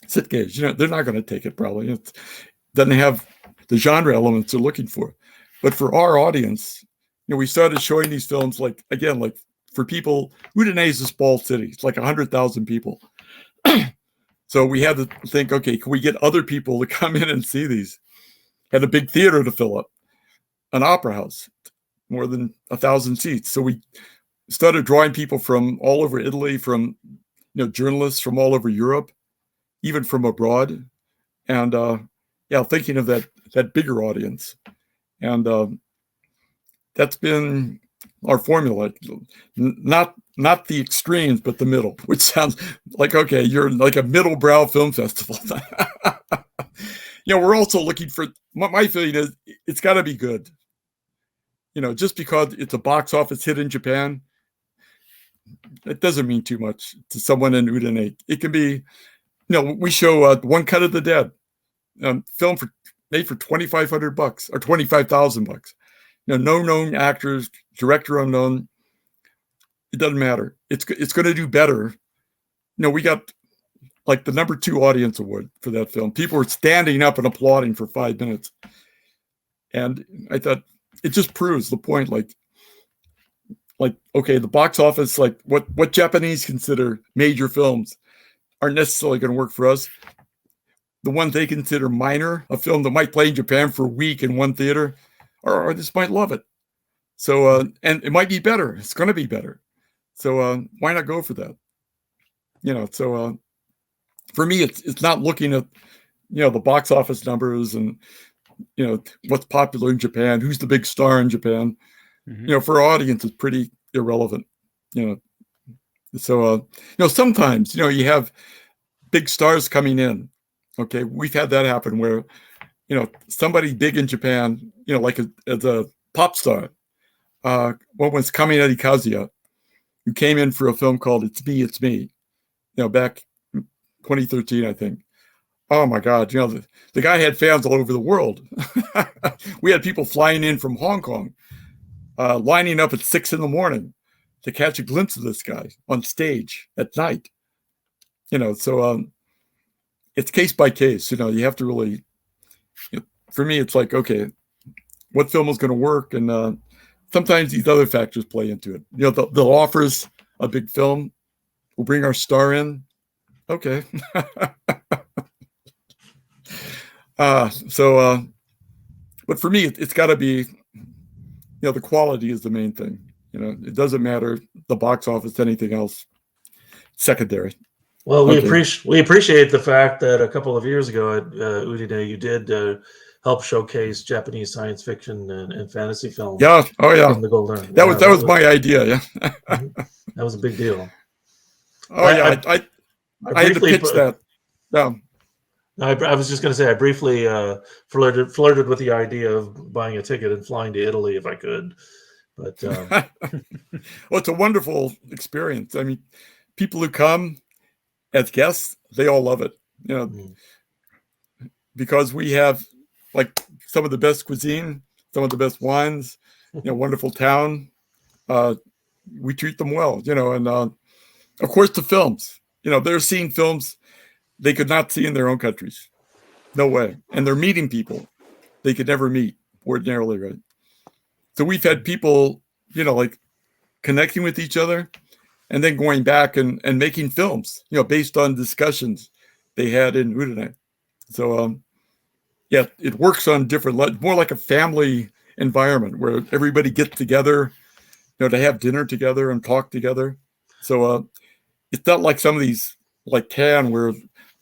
Sitges, they're not going to take it probably. It doesn't have the genre elements they're looking for. But for our audience, we started showing these films like for people, Udine is a small city. It's like 100,000 people. So we had to think, okay, can we get other people to come in and see these? Had a big theater to fill up, an opera house, more than 1,000 seats. So we started drawing people from all over Italy, from journalists from all over Europe, even from abroad, and thinking of that bigger audience, and that's been our formula. Not the extremes, but the middle, which sounds like, okay, you're like a middle brow film festival. We're also looking for, my feeling is it's got to be good. Just because it's a box office hit in Japan it doesn't mean too much to someone in Udine. It can be, we show One Cut of the Dead, film made for $2,500 or $25,000. No known actors, director unknown. It doesn't matter. It's going to do better. We got like the #2 audience award for that film. People were standing up and applauding for 5 minutes. And I thought it just proves the point. Like, okay, the box office, like what Japanese consider major films aren't necessarily going to work for us. The ones they consider minor, a film that might play in Japan for a week in one theater, or just might love it. So, and it might be better. It's going to be better. So why not go for that? So for me, it's not looking at, the box office numbers and, what's popular in Japan, who's the big star in Japan. Mm-hmm. For our audience, it's pretty irrelevant. So, sometimes, you have big stars coming in. Okay, we've had that happen where, somebody big in Japan, like as a pop star, what was Kaminari Kazuya, who came in for a film called It's Me, It's Me, back 2013, I think. Oh my God, the guy had fans all over the world. We had people flying in from Hong Kong, lining up at 6 a.m. to catch a glimpse of this guy on stage at night. So it's case by case. You have to really, for me, it's like, okay, what film is going to work? And sometimes these other factors play into it. They'll offer us a big film. We'll bring our star in. Okay. But for me, it's got to be, the quality is the main thing. It doesn't matter the box office, anything else, secondary. Well, we appreciate the fact that a couple of years ago at Udine, you did help showcase Japanese science fiction and fantasy films. Yeah. Oh yeah. From the Golden. That was my idea. Yeah. That was a big deal. Oh I had to pitch that. Yeah. I was just going to say I briefly flirted with the idea of buying a ticket and flying to Italy if I could, but well, it's a wonderful experience. I mean, people who come as guests, they all love it, because we have like some of the best cuisine, some of the best wines, wonderful town. We treat them well, and of course the films. They're seeing films they could not see in their own countries. No way. And they're meeting people they could never meet ordinarily, right? So we've had people, like connecting with each other and then going back and making films, based on discussions they had in Udine. So, yeah, it works on different, more like a family environment where everybody gets together, to have dinner together and talk together. So it's not like some of these, like Cannes, where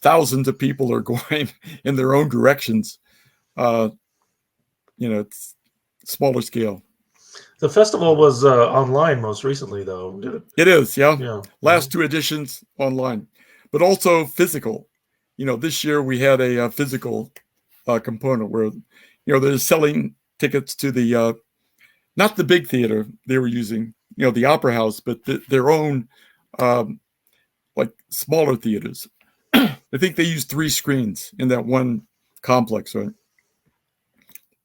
thousands of people are going in their own directions. It's smaller scale. The festival was online most recently, though. Did it? It is, yeah. Yeah. Last 2 editions online, but also physical. This year we had a physical component where, they're selling tickets to the, not the big theater they were using, the Opera House, but their own, like smaller theaters. I think they used 3 screens in that one complex, right?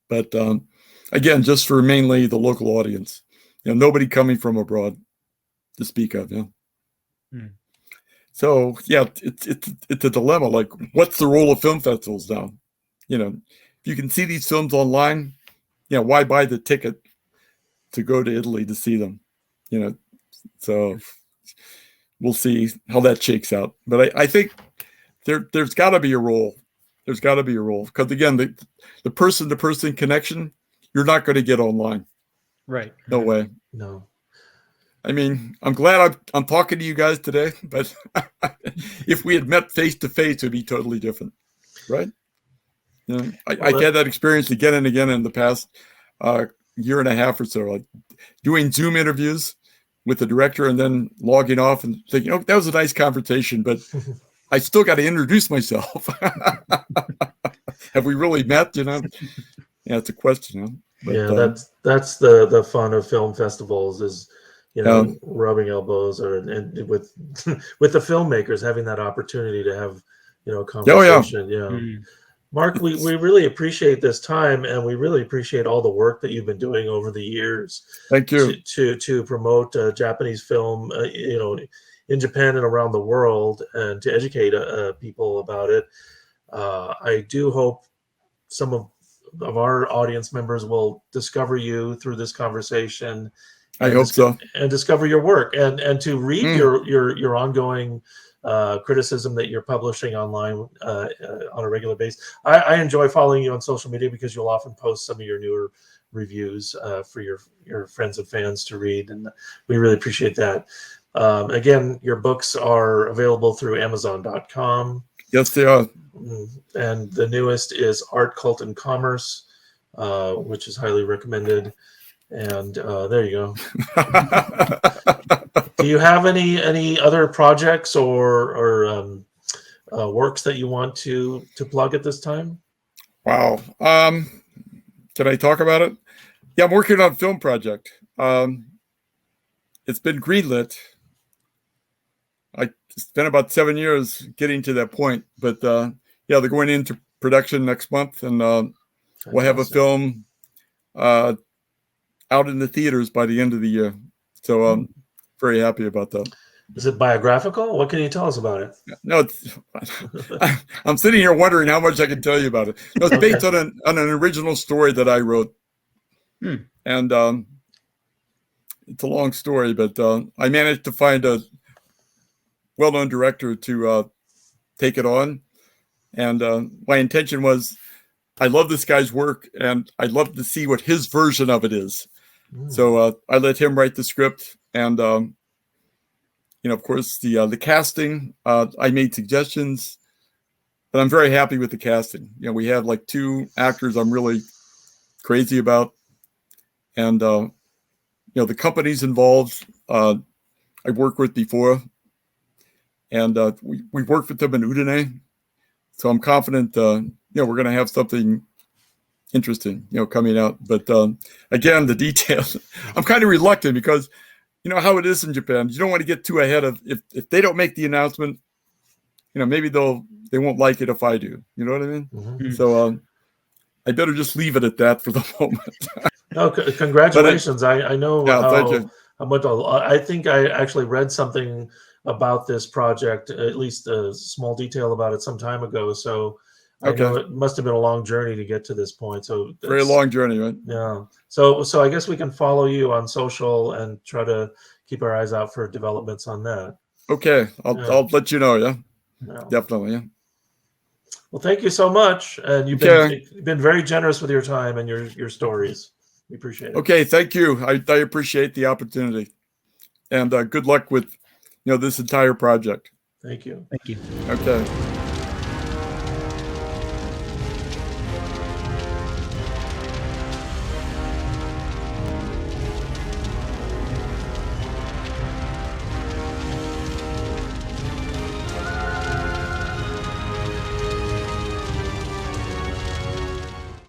But again, just for mainly the local audience, nobody coming from abroad to speak of. Yeah. So yeah, it's a dilemma. Like, what's the role of film festivals now? If you can see these films online, why buy the ticket to go to Italy to see them? So we'll see how that shakes out. But I think there's got to be a role. There's got to be a role, because again, the person-to-person connection, you're not going to get online. Right. No way. No. I mean, I'm glad I'm talking to you guys today, but if we had met face to face, it'd be totally different, right? I had that experience again and again in the past year and a half or so, like doing Zoom interviews with the director and then logging off and thinking, that was a nice conversation, but I still got to introduce myself. Have we really met? Yeah, it's a question. But, yeah, that's the fun of film festivals, is you know, rubbing elbows and with with the filmmakers, having that opportunity to have, you know, a conversation. Mark, we really appreciate this time, and we really appreciate all the work that you've been doing over the years. Thank you. To promote Japanese film, you know, in Japan and around the world, and to educate people about it. I do hope some of our audience members will discover you through this conversation. I hope so. And discover your work, and to read your ongoing criticism that you're publishing online on a regular basis. I enjoy following you on social media because you'll often post some of your newer reviews for your friends and fans to read, and we really appreciate that. Again, your books are available through Amazon.com. Yes, they are. And the newest is Art, Cult, and Commerce, which is highly recommended. And there you go. Do you have any other projects or works that you want to plug at this time? Wow. Can I talk about it? Yeah, I'm working on a film project. It's been greenlit. It's been about 7 years getting to that point, but yeah, they're going into production next month, and we'll have a film out in the theaters by the end of the year. So I'm very happy about that. Is it biographical? What can you tell us about it? No, I'm sitting here wondering how much I can tell you about it. No, it's based on an original story that I wrote. And it's a long story, but I managed to find a well-known director to take it on. And my intention was, I love this guy's work, and I'd love to see what his version of it is. So I let him write the script, and you know, of course, the casting. I made suggestions, but I'm very happy with the casting. You know, we have like 2 actors I'm really crazy about, and you know, the companies involved I've worked with before, and we've worked with them in Udine, so I'm confident. You know, we're going to have something interesting, you know, coming out. But again, the details, I'm kind of reluctant because, you know, how it is in Japan. You don't want to get too ahead of, if they don't make the announcement, you know, maybe they won't like it if I do. You know what I mean? So I better just leave it at that for the moment. No, congratulations. I know how much. I think I actually read something about this project, at least a small detail about it some time ago. So I know it must have been a long journey to get to this point. So very long journey, right? Yeah. So I guess we can follow you on social and try to keep our eyes out for developments on that. Okay, I'll let you know. Yeah, definitely. Yeah. Well, thank you so much, and you've been very generous with your time and your stories. We appreciate it. Okay, thank you. I appreciate the opportunity, and good luck with this entire project. Thank you. Thank you. Okay.